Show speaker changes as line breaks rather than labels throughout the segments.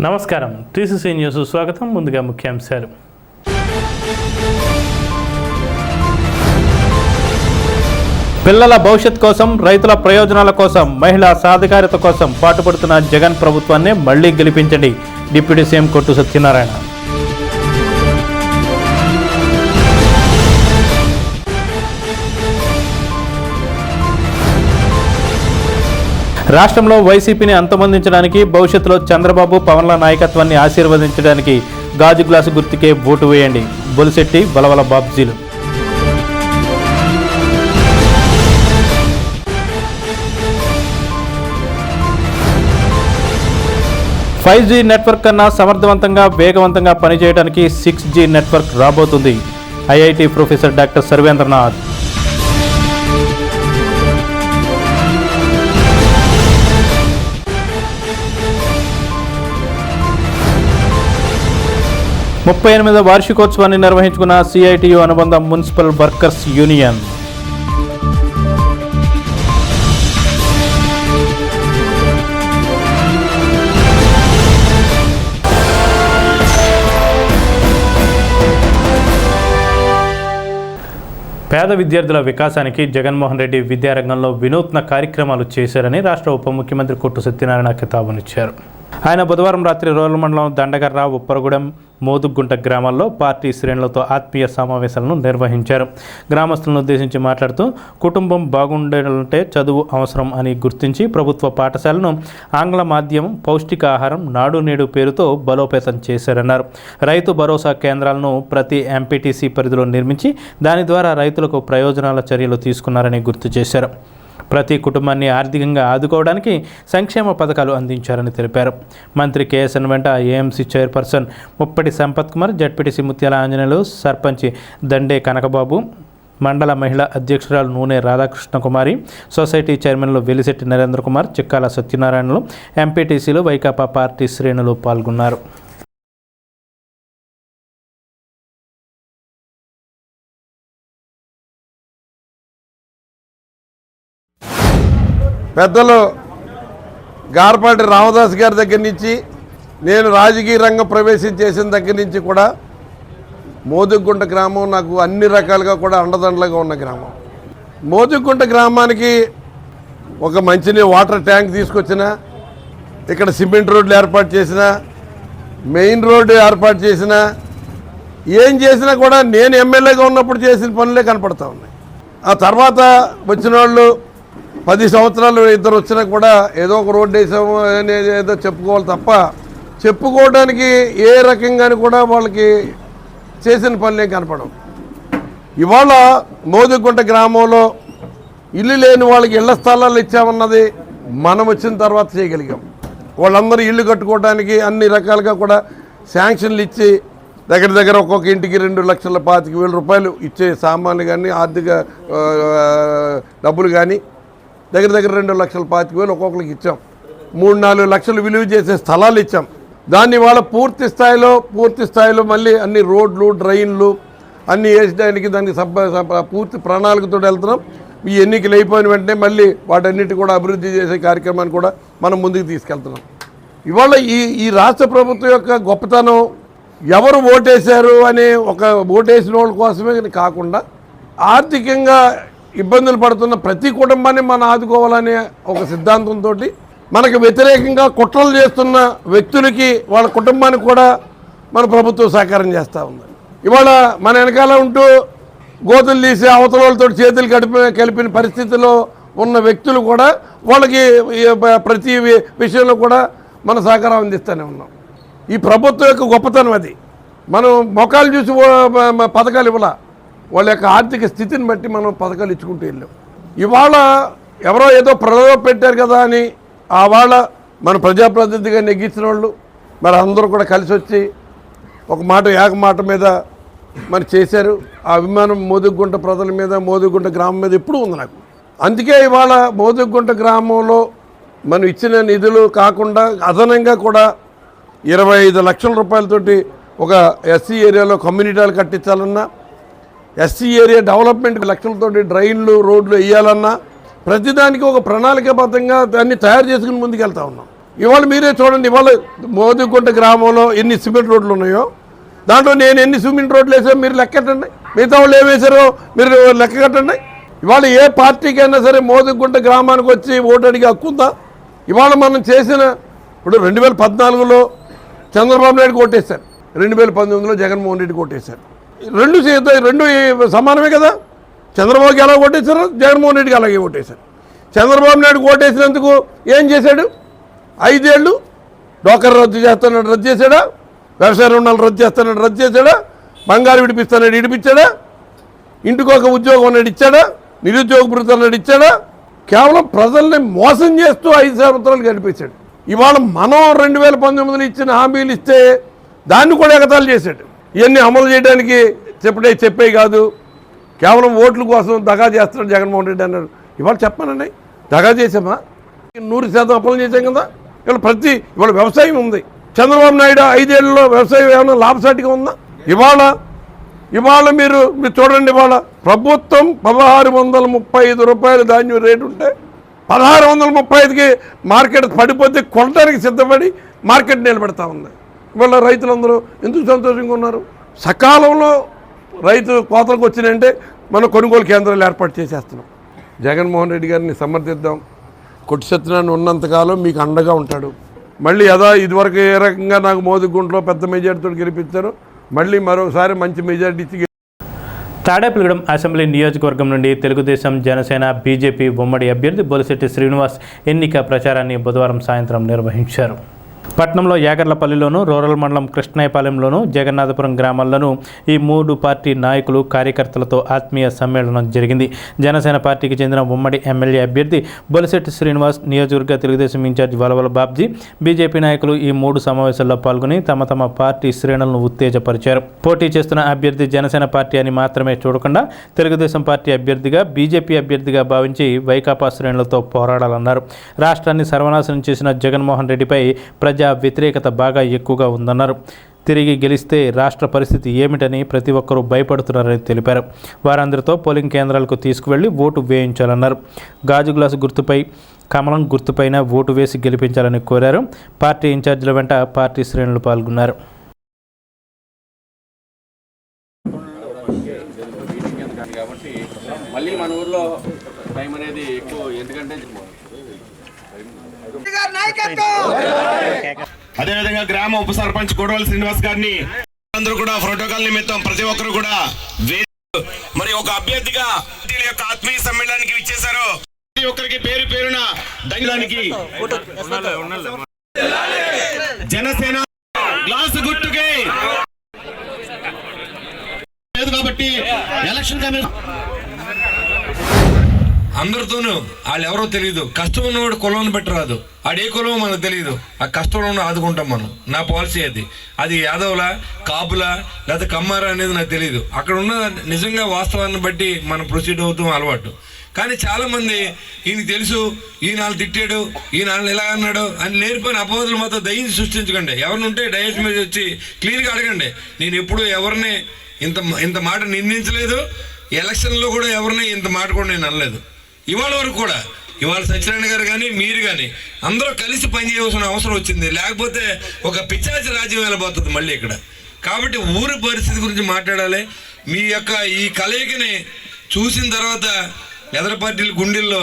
నమస్కారం TCC news స్వాగతం. ముందుగా ముఖ్యాంశాలు. పిల్లల భవిష్యత్ కోసం, రైతుల ప్రయోజనాల కోసం, మహిళా సాధికారత కోసం పాటుపడుతున్న జగన్ ప్రభుత్వాన్ని మళ్లీ గెలిపించండి. డిప్యూటీ సీఎం కొట్టు సత్యనారాయణ. రాష్ట్రంలో వైసీపీని అంతమొందించడానికి, భవిష్యత్తులో చంద్రబాబు పవన్ల నాయకత్వాన్ని ఆశీర్వదించడానికి గాజు గ్లాసు గుర్తుకే ఓటు వేయండి. బొలిశెట్టి బలవల బాబ్జీలు. 5G నెట్వర్క్ కన్నా సమర్థవంతంగా, వేగవంతంగా పనిచేయడానికి 6G నెట్వర్క్ రాబోతుంది. IIT professor doctor Sarvendranath. ముప్పై 38వ వార్షికోత్సవాన్ని నిర్వహించుకున్న సిఐటియు అనుబంధ మున్సిపల్ వర్కర్స్ యూనియన్. పేద విద్యార్థుల వికాసానికి జగన్మోహన్ రెడ్డి విద్యారంగంలో వినూత్న కార్యక్రమాలు చేశారని రాష్ట్ర ఉప ముఖ్యమంత్రి కొట్టు సత్యనారాయణ కితాబునిచ్చారు. ఆయన బుధవారం రాత్రి రూరల్ మండలం దండగర్ర, ఉప్పరగూడెం, మోదుగుంట గ్రామాల్లో పార్టీ శ్రేణులతో ఆత్మీయ సమావేశాలను నిర్వహించారు. గ్రామస్తులను ఉద్దేశించి మాట్లాడుతూ, కుటుంబం బాగుండాలంటే చదువు అవసరం అని గుర్తించి ప్రభుత్వ పాఠశాలను ఆంగ్ల మాధ్యమం, పౌష్టికాహారం, నాడు నేడు పేరుతో బలోపేతం చేశారన్నారు. రైతు భరోసా కేంద్రాలను ప్రతి ఎంపీటీసీ పరిధిలో నిర్మించి దాని ద్వారా రైతులకు ప్రయోజనాల చర్యలు తీసుకున్నారని గుర్తు చేశారు. ప్రతి కుటుంబాన్ని ఆర్థికంగా ఆదుకోవడానికి సంక్షేమ పథకాలు అందించారని తెలిపారు. మంత్రి కేఎస్ఎన్ వెంట AMC chairperson ముప్పటి Sampath Kumar, ZPTC ముత్యాల ఆంజనేయులు, సర్పంచ్ దండే కనకబాబు, మండల మహిళా అధ్యక్షురాలు నూనె రాధాకృష్ణ కుమారి, సొసైటీ చైర్మన్లు వెలిశెట్టి నరేంద్ర కుమార్, చిక్కాల సత్యనారాయణలు, ఎంపీటీసీలు, వైకాపా పార్టీ శ్రేణులు పాల్గొన్నారు.
పెద్దలు గార్పాటి రామదాస్ గారి దగ్గర నుంచి, నేను రాజకీయ రంగం ప్రవేశం చేసిన దగ్గర నుంచి కూడా మోదుగుంట గ్రామం నాకు అన్ని రకాలుగా కూడా అండదండలుగా ఉన్న గ్రామం. మోదుగుంట గ్రామానికి ఒక మంచినీరు వాటర్ ట్యాంక్ తీసుకొచ్చిన, ఇక్కడ సిమెంట్ రోడ్లు ఏర్పాటు చేసిన, మెయిన్ రోడ్డు ఏర్పాటు చేసిన, ఏం చేసినా కూడా నేను ఎమ్మెల్యేగా ఉన్నప్పుడు చేసిన పనులే కనపడతా ఉన్నాయి. ఆ తర్వాత వచ్చిన వాళ్ళు 10 సంవత్సరాలు ఇద్దరు వచ్చినా కూడా ఏదో ఒక రోడ్డు వేసాము అనేది ఏదో చెప్పుకోవాలి తప్ప, చెప్పుకోవడానికి ఏ రకంగాని కూడా వాళ్ళకి చేసిన పనులే కనపడవు. ఇవాళ మోదుగుంట గ్రామంలో ఇల్లు లేని వాళ్ళకి ఇళ్ల స్థలాలు ఇచ్చామన్నది మనం వచ్చిన తర్వాత చేయగలిగాం. వాళ్ళందరూ ఇల్లు కట్టుకోవడానికి అన్ని రకాలుగా కూడా శాంక్షన్లు ఇచ్చి దగ్గర ఒక్కొక్క ఇంటికి 2,25,000 రూపాయలు ఇచ్చే సామాన్లు కానీ, ఆర్థిక డబ్బులు కానీ దగ్గర 2,25,000 ఒక్కొక్కరికి ఇచ్చాం. 3-4 లక్షలు విలువ చేసే స్థలాలు ఇచ్చాం. దాన్ని వాళ్ళ పూర్తి స్థాయిలో మళ్ళీ అన్ని రోడ్లు, డ్రైన్లు అన్నీ వేసడానికి దానికి పూర్తి ప్రణాళికతో వెళ్తున్నాం. ఈ ఎన్నికలు అయిపోయిన వెంటనే మళ్ళీ వాటన్నిటి కూడా అభివృద్ధి చేసే కార్యక్రమాన్ని కూడా మనం ముందుకు తీసుకెళ్తున్నాం. ఇవాళ ఈ రాష్ట్ర ప్రభుత్వం యొక్క గొప్పతనం ఎవరు ఓటేశారు అనే ఒక ఓటేసిన వాళ్ళ కోసమే కాకుండా, ఆర్థికంగా ఇబ్బందులు పడుతున్న ప్రతి కుటుంబాన్ని మనం ఆదుకోవాలనే ఒక సిద్ధాంతంతో మనకు వ్యతిరేకంగా కుట్రలు చేస్తున్న వ్యక్తులకి, వాళ్ళ కుటుంబానికి కూడా మన ప్రభుత్వం సహకారం చేస్తూ ఉంది. ఇవాళ మన వెనకాల ఉంటూ గోతులు తీసి అవతలతో చేతులు కలిపిన పరిస్థితిలో ఉన్న వ్యక్తులు కూడా వాళ్ళకి ప్రతి విషయంలో కూడా మన సహకారం అందిస్తూనే ఉన్నాం. ఈ ప్రభుత్వం యొక్క గొప్పతనం అది. మనం మొఖాలు చూసి పథకాలు ఇవ్వాల, వాళ్ళ యొక్క ఆర్థిక స్థితిని బట్టి మనం పథకాలు ఇచ్చుకుంటూ వెళ్ళాం. ఇవాళ ఎవరో ఏదో ప్రలోభ పెట్టారు కదా అని వాళ్ళ మన ప్రజాప్రతినిధిగా నెగ్గించిన వాళ్ళు మరి అందరూ కూడా కలిసి వచ్చి ఒక మాట మీద మరి చేశారు. ఆ అభిమానం మోదుగుంట ప్రజల మీద, మోదుగుంట గ్రామం మీద ఎప్పుడూ ఉంది నాకు. అందుకే ఇవాళ మోదుగుంట గ్రామంలో మనం ఇచ్చిన నిధులు కాకుండా అదనంగా కూడా 25 లక్షల రూపాయలతోటి ఒక ఎస్సీ ఏరియాలో కమ్యూనిటీలు కట్టించాలన్నా, ఎస్సీ ఏరియా డెవలప్మెంట్ లక్షలతో డ్రైన్లు, రోడ్లు వేయాలన్నా ప్రతిదానికి ఒక ప్రణాళికాబద్ధంగా దాన్ని తయారు చేసుకుని ముందుకెళ్తా ఉన్నాం. ఇవాళ మీరే చూడండి, ఇవాళ మోదుగుంట గ్రామంలో ఎన్ని సిమెంట్ రోడ్లు ఉన్నాయో దాంట్లో నేను ఎన్ని సిమెంట్ రోడ్లు వేసామో మీరు లెక్కెట్టండి, మిగతా వాళ్ళు ఏం వేశారో మీరు లెక్క కట్టండి. ఇవాళ ఏ పార్టీకైనా సరే మోదుగుంట గ్రామానికి వచ్చి ఓటు అడిగే హక్కు ఉందా? ఇవాళ మనం చేసిన ఇప్పుడు 2014లో చంద్రబాబు నాయుడు ఓటేశారు, 2019లో జగన్మోహన్ రెడ్డి ఓటేశారు. రెండు సమానమే కదా. చంద్రబాబుకి ఎలా ఓటేశారో జగన్మోహన్ రెడ్డికి అలాగే ఓటేశారు. చంద్రబాబు నాయుడు ఓటేసినందుకు ఏం చేశాడు? 5 ఏళ్ళు డోకర్ రద్దు చేస్తానని రద్దు చేశాడా? వ్యవసాయ రుణాలు రద్దు చేస్తానని రద్దు చేశాడా? బంగారు విడిపిస్తానని విడిపించాడా? ఇంటికి ఒక ఉద్యోగం అన్నాడు ఇచ్చాడా? నిరుద్యోగ భృతి అన్నాడు ఇచ్చాడా? కేవలం ప్రజల్ని మోసం చేస్తూ 5 సంవత్సరాలు గడిపేశాడు. ఇవాళ మనం 2019లో ఇచ్చిన హామీలు ఇస్తే దాన్ని కూడా ఎగతాళి చేశాడు. ఇవన్నీ అమలు చేయడానికి చెప్పే కాదు, కేవలం ఓట్ల కోసం దగా చేస్తున్నాడు జగన్మోహన్ రెడ్డి అన్నాడు. ఇవాళ చెప్పానండి, దగా చేసామా? 100% అమలు చేశాం కదా. ఇవాళ వ్యవసాయం ఉంది. చంద్రబాబు నాయుడు 5 ఏళ్లలో వ్యవసాయం ఏమైనా లాభసాటిగా ఉందా? ఇవాళ మీరు చూడండి, ఇవాళ ప్రభుత్వం 1635 రూపాయలు ధాన్యం రేటు ఉంటే 1635కి మార్కెట్ పడిపోతే కొనడానికి సిద్ధపడి మార్కెట్ నిలబెడతా ఉంది. ఇవాళ రైతులందరూ ఎందుకు సంతోషంగా ఉన్నారు? సకాలంలో రైతు కోతలకు వచ్చినాయంటే మనం కొనుగోలు కేంద్రాలు ఏర్పాటు చేసేస్తున్నాం. జగన్మోహన్ రెడ్డి గారిని సమర్థిద్దాం. కొట్టి సత్యనారాయణ ఉన్నంతకాలం మీకు అండగా ఉంటాడు. మళ్ళీ ఇదివరకు ఏ రకంగా నాకు మోదుగుంటలో పెద్ద మెజార్టీతో గెలిపించారు, మళ్ళీ మరోసారి మంచి మెజార్టీ ఇచ్చి.
తాడేపల్లిగూడెం అసెంబ్లీ నియోజకవర్గం నుండి తెలుగుదేశం, జనసేన, బీజేపీ ఉమ్మడి అభ్యర్థి బొలిశెట్టి శ్రీనివాస్ ఎన్నిక ప్రచారాన్ని బుధవారం సాయంత్రం నిర్వహించారు. పట్నంలో యాగర్లపల్లిలోను, రూరల్ మండలం కృష్ణాయపాలెంలోను, జగన్నాథపురం గ్రామాల్లోనూ ఈ 3 పార్టీ నాయకులు, కార్యకర్తలతో ఆత్మీయ సమ్మేళనం జరిగింది. జనసేన పార్టీకి చెందిన ఉమ్మడి ఎమ్మెల్యే అభ్యర్థి బొలిశెట్టి శ్రీనివాస్, నియోజకవర్గ తెలుగుదేశం ఇన్ఛార్జి వలవల బాబ్జీ, బీజేపీ నాయకులు ఈ 3 సమావేశాల్లో పాల్గొని తమ పార్టీ శ్రేణులను ఉత్తేజపరిచారు. పోటీ చేస్తున్న అభ్యర్థి జనసేన పార్టీ అని మాత్రమే చూడకుండా తెలుగుదేశం పార్టీ అభ్యర్థిగా, బీజేపీ అభ్యర్థిగా భావించి వైకాపా శ్రేణులతో పోరాడాలన్నారు. రాష్ట్రాన్ని సర్వనాశనం చేసిన జగన్మోహన్ రెడ్డిపై ప్రజా వ్యతిరేకత బాగా ఎక్కువగా ఉందన్నారు. తిరిగి గెలిస్తే రాష్ట్ర పరిస్థితి ఏమిటని ప్రతి ఒక్కరూ భయపడుతున్నారని తెలిపారు. వారందరితో పోలింగ్ కేంద్రాలకు తీసుకువెళ్లి ఓటు వేయించాలన్నారు. గాజు గ్లాసు గుర్తుపై, కమలం గుర్తుపైన ఓటు వేసి గెలిపించాలని కోరారు. పార్టీ ఇన్ఛార్జీల వెంట పార్టీ శ్రేణులు పాల్గొన్నారు.
మళ్ళీ మన ఊర్లో టైం అనేది ఎక్కువ, ఎందుకంటే
అదేవిధంగా గ్రామ ఉప సర్పంచ్ కోడవల్లి శ్రీనివాస్ గారిని అందరూ కూడా ప్రోటోకాల్ నిమిత్తం ప్రతి ఒక్కరు కూడా మరి ఒక అభ్యర్థిగా యొక్క ఆత్మీయ సమ్మేళనానికి ఇచ్చేశారు. ప్రతి ఒక్కరికి పేరు పేరున ధన్యవాదానికి. జనసేన గ్లాసు గుర్తుకే కాబట్టి ఎలక్షన్ అందరితోనూ వాళ్ళు ఎవరో తెలియదు. కష్టం ఉన్నవాడు కులం బట్టి రాదు, ఆడే కులం మనకు తెలియదు. ఆ కష్టంలో ఉన్న ఆదుకుంటాం మనం. నా పాలసీ అది యాదవుల, కాపుల లేదా కమ్మారా అనేది నాకు తెలియదు. అక్కడ ఉన్న నిజంగా వాస్తవాన్ని బట్టి మనం ప్రొసీడ్ అవుతాం అలవాటు. కానీ చాలామంది ఈయనకి తెలుసు, ఈయన తిట్టాడు, ఈయన ఇలా అన్నాడు అని లేనిపోయిన అపవాదులు మాత్రం దయించి సృష్టించకండి. ఎవరిని ఉంటే డైరెక్ట్ మీద వచ్చి క్లియర్గా అడగండి. నేను ఎప్పుడు ఎవరిని ఇంత మాట నిందించలేదు, ఎలక్షన్లో కూడా ఎవరిని ఇంత మాట కూడా నేను అనలేదు. ఇవాళ వరకు కూడా సత్యనారాయణ గారు కానీ మీరు కానీ అందరూ కలిసి పనిచేయాల్సిన అవసరం వచ్చింది. లేకపోతే ఒక పిచాచి రాజ్యం వెళ్ళబోతుంది మళ్ళీ ఇక్కడ. కాబట్టి ఊరి పరిస్థితి గురించి మాట్లాడాలి. మీ యొక్క ఈ కలయికని చూసిన తర్వాత ఎదర పార్టీల గుండెల్లో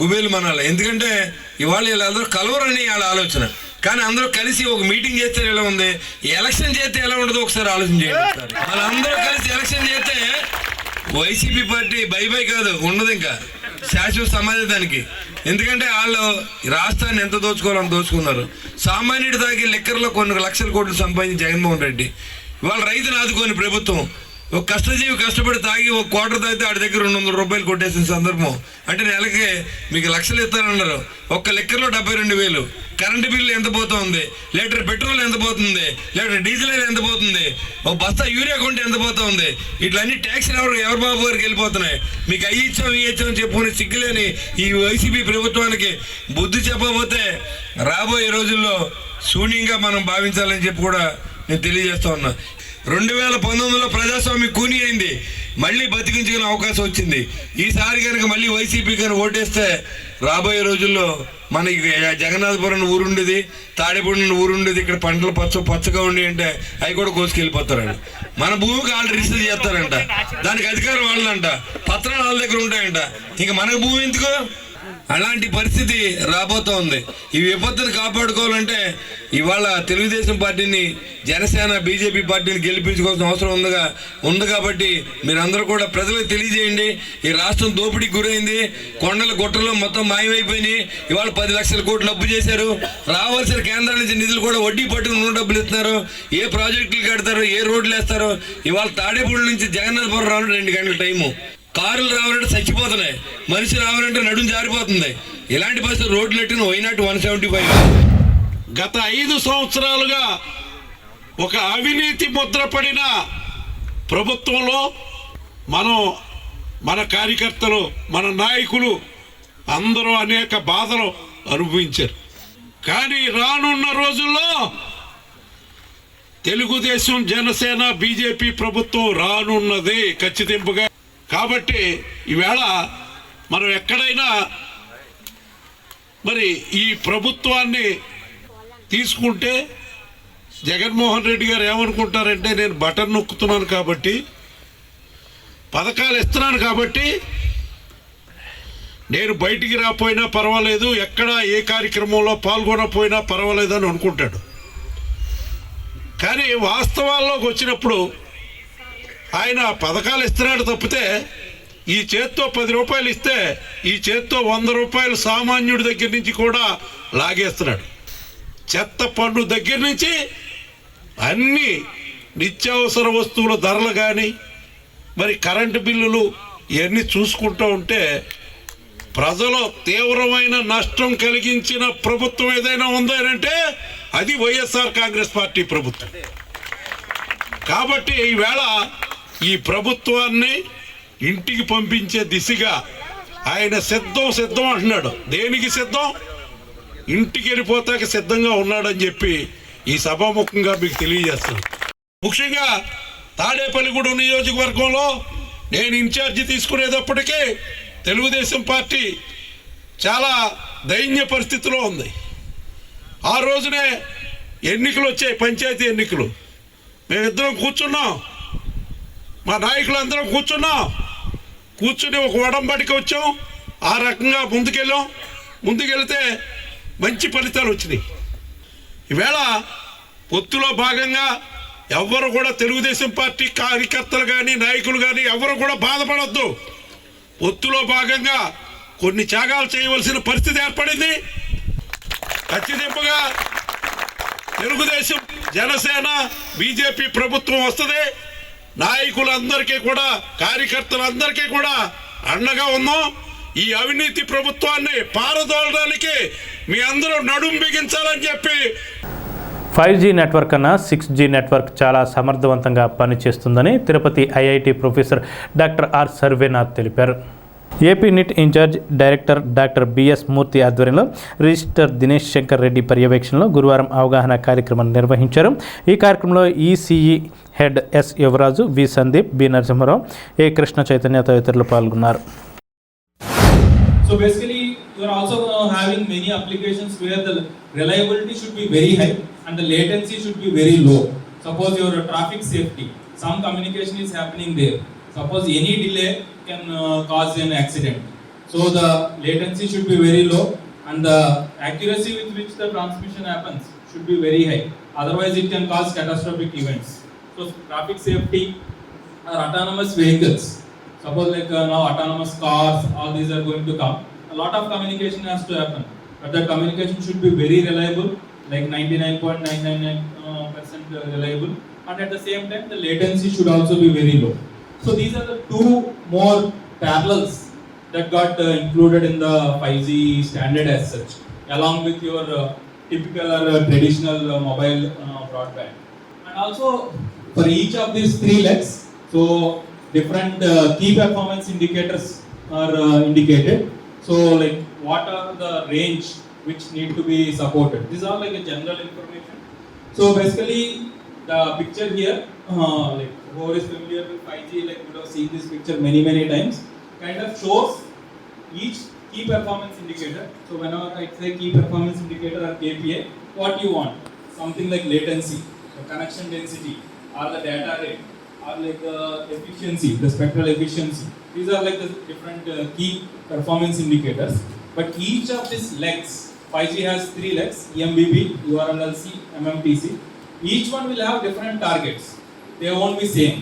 గుబేలు మనాలి. ఎందుకంటే ఇవాళ వీళ్ళందరూ కలవరని వాళ్ళ ఆలోచన. కానీ అందరూ కలిసి ఒక మీటింగ్ చేస్తే ఎలా ఉంది, ఎలక్షన్ చేస్తే ఎలా ఉండదో ఒకసారి ఆలోచన చేయండి. వాళ్ళందరూ కలిసి ఎలక్షన్ చేస్తే వైసీపీ పార్టీ బై కాదు, ఉండదు ఇంకా శాశ్వత సమాజానికి. ఎందుకంటే వాళ్ళు రాష్ట్రాన్ని ఎంత దోచుకోవాలని దోచుకున్నారు. సామాన్యుడి తాగి లెక్కర్లో కొన్ని లక్షల కోట్లు సంపాదించి జగన్మోహన్ రెడ్డి ఇవాళ రైతును ఆదుకొని ప్రభుత్వం ఒక కష్టజీవి కష్టపడి తాగి ఒక క్వార్టర్ తాగితే ఆడి దగ్గర 200 రూపాయలు కొట్టేసిన సందర్భం. అంటే నెలకి మీకు లక్షలు ఇస్తారన్నారు. ఒక్క లెక్కర్లో 72,000. కరెంటు బిల్లు ఎంత పోతుంది, లీటర్ పెట్రోల్ ఎంత పోతుంది, లీటర్ డీజిల్ ఎంత పోతుంది, ఒక బస్తా యూరియా కొంటే ఎంత పోతుంది. ఇట్లన్నీ ట్యాక్స్లు ఎవరు బాబు గారికి వెళ్ళిపోతున్నాయి. మీకు అవి ఇచ్చాం చెప్పుకుని సిగ్గులేని ఈ వైసీపీ ప్రభుత్వానికి బుద్ధి చెప్పకపోతే రాబోయే రోజుల్లో శూన్యంగా మనం భావించాలని చెప్పి కూడా నేను తెలియజేస్తా ఉన్నా. 2019లో ప్రజాస్వామ్యం కూని అయింది. మళ్ళీ బతికించుకునే అవకాశం వచ్చింది. ఈసారి కనుక మళ్ళీ వైసీపీ కనుక ఓటేస్తే రాబోయే రోజుల్లో మనకి జగన్నాథపురం ఊరుండేది, తాడేపూడి ఊరుండేది, ఇక్కడ పంటలు పచ్చగా ఉండి అంటే అవి కూడా కోసుకెళ్ళిపోతారంట. మన భూమికి వాళ్ళు రిజిస్టర్ చేస్తారంట, దానికి అధికారం వాళ్ళంట, పత్రాలు వాళ్ళ దగ్గర ఉంటాయంట. ఇంకా మనకు భూమి ఎందుకు? అలాంటి పరిస్థితి రాబోతూ ఉంది. ఈ విపత్తును కాపాడుకోవాలంటే ఇవాళ తెలుగుదేశం పార్టీని, జనసేన, బీజేపీ పార్టీని గెలిపించుకోవాల్సిన అవసరం ఉంది కాబట్టి మీరందరూ కూడా ప్రజలకు తెలియజేయండి. ఈ రాష్ట్రం దోపిడీకి గురైంది, కొండల గుట్టలు మొత్తం మాయమైపోయినాయి. ఇవాళ 10 లక్షల కోట్లు అప్పు చేశారు. రావాల్సిన కేంద్రం నుంచి నిధులు కూడా వడ్డీ పట్టుకుని 100 డబ్బులు ఇస్తున్నారు. ఏ ప్రాజెక్టులు కడతారో, ఏ రోడ్లు వేస్తారో. ఇవాళ తాడేపూడి నుంచి జగన్నాథపురం రావడం 2 గంటల టైము. కారులు రావాలంటే చచ్చిపోతున్నాయి, మనిషి రావాలంటే నడుం జారిపోతుంది. ఇలాంటి పరిస్థితి రోడ్లు ఎట్టిన వైనాట్ 175.
గత 5 సంవత్సరాలుగా ఒక అవినీతి ముద్ర పడిన ప్రభుత్వంలో మన కార్యకర్తలు, మన నాయకులు అందరూ అనేక బాధలు అనుభవించారు. కానీ రానున్న రోజుల్లో తెలుగుదేశం, జనసేన, బీజేపీ ప్రభుత్వం రానున్నది ఖచ్చితంగా. కాబట్టి ఈవేళ మనం ఎక్కడైనా మరి ఈ ప్రభుత్వాన్ని తీసుకుంటే జగన్మోహన్ రెడ్డి గారు ఏమనుకుంటారంటే, నేను బటన్ నొక్కుతున్నాను కాబట్టి, పథకాలు ఇస్తున్నాను కాబట్టి నేను బయటికి రాపోయినా పర్వాలేదు, ఎక్కడ ఏ కార్యక్రమంలో పాల్గొనకపోయినా పర్వాలేదు అని అనుకుంటాడు. కానీ వాస్తవాల్లోకి వచ్చినప్పుడు ఆయన పథకాలు ఇస్తున్నాడు తప్పితే, ఈ చేత్తో 10 రూపాయలు ఇస్తే ఈ చేత్తో 100 రూపాయలు సామాన్యుడి దగ్గర నుంచి కూడా లాగేస్తున్నాడు. చెత్త పన్ను దగ్గర నుంచి అన్ని నిత్యావసర వస్తువుల ధరలు కానీ, మరి కరెంటు బిల్లులు ఇవన్నీ చూసుకుంటూ ఉంటే ప్రజలు తీవ్రమైన నష్టం కలిగించిన ప్రభుత్వం ఏదైనా ఉందంటే అది వైఎస్ఆర్ కాంగ్రెస్ పార్టీ ప్రభుత్వం. కాబట్టి ఈవేళ ఈ ప్రభుత్వాన్ని ఇంటికి పంపించే దిశగా ఆయన సిద్ధం అంటున్నాడు. దేనికి సిద్ధం? ఇంటికి వెళ్ళిపోతాక సిద్ధంగా ఉన్నాడని చెప్పి ఈ సభాముఖంగా మీకు తెలియజేస్తాను. ముఖ్యంగా తాడేపల్లిగూడెం నియోజకవర్గంలో నేను ఇన్ఛార్జి తీసుకునేటప్పటికీ తెలుగుదేశం పార్టీ చాలా దైన్య పరిస్థితిలో ఉంది. ఆ రోజునే ఎన్నికలు వచ్చాయి, పంచాయతీ ఎన్నికలు. మేమిద్దరం కూర్చున్నాం, మా నాయకులందరం కూర్చుని ఒక ఒడంబడికి వచ్చాం. ఆ రకంగా ముందుకెళ్తే మంచి ఫలితాలు వచ్చినాయి. ఈవేళ పొత్తులో భాగంగా ఎవరు కూడా తెలుగుదేశం పార్టీ కార్యకర్తలు కానీ, నాయకులు కానీ ఎవరు కూడా బాధపడద్దు. పొత్తులో భాగంగా కొన్ని త్యాగాలు చేయవలసిన పరిస్థితి ఏర్పడింది. ఖచ్చితంగా తెలుగుదేశం, జనసేన, బీజేపీ ప్రభుత్వం వస్తుంది. నాయకులందరికీ కూడా, కార్యకర్తలందరికీ కూడా అండగా ఉన్నాం. ఈ అవినీతి ప్రభుత్వాన్ని పారదోలడానికి మీ అందరూ నడుం బిగించాలని చెప్పి
5G నెట్వర్క్ కన్నా 6G నెట్వర్క్ చాలా సమర్థవంతంగా పనిచేస్తుందని Tirupati IIT professor doctor R Sarvenath తెలిపారు. AP NIT incharge director doctor BS Murthy ఆధ్వర్యంలో రిజిస్టర్ దినేష్ శంకర్ రెడ్డి పర్యవేక్షణలో గురువారం అవగాహన కార్యక్రమాన్ని నిర్వహించారు. ఈ కార్యక్రమంలో ఈసీఈ హెడ్ ఎస్ యువరాజు, వి సందీప్, బి నరసింహరావు, ఏ కృష్ణ చైతన్య తదితరులు పాల్గొన్నారు.
So basically you are also having many applications where the reliability should be very high and the latency should be very low. Suppose your traffic safety, some communication is happening there. Suppose any delay can cause an accident. So the latency should be very low and the accuracy with which the transmission happens should be very high. Otherwise it can cause catastrophic events. So traffic safety or autonomous vehicles. Suppose like now autonomous cars, all these are going to come. A lot of communication has to happen. But that communication should be very reliable, like 99.999% reliable. And at the same time, the latency should also be very low. So these are the two more parallels that got included in the 5G standard as such, along with your typical or traditional mobile broadband. And also for each of these 3 legs, so different key performance indicators are indicated. So like what are the range which need to be supported. These are like a general information. So basically the picture here, like whoever is familiar with 5G, like would have seen this picture many times, kind of shows each key performance indicator. So whenever I say key performance indicator or KPI, what you want? Something like latency, the connection density, or the data rate, or like the efficiency, the spectral efficiency. These are like the different key performance indicators. But each of these legs, 5G has 3 legs, EMBB, URLLC, MMTC. Each one will have different targets. They won't be same.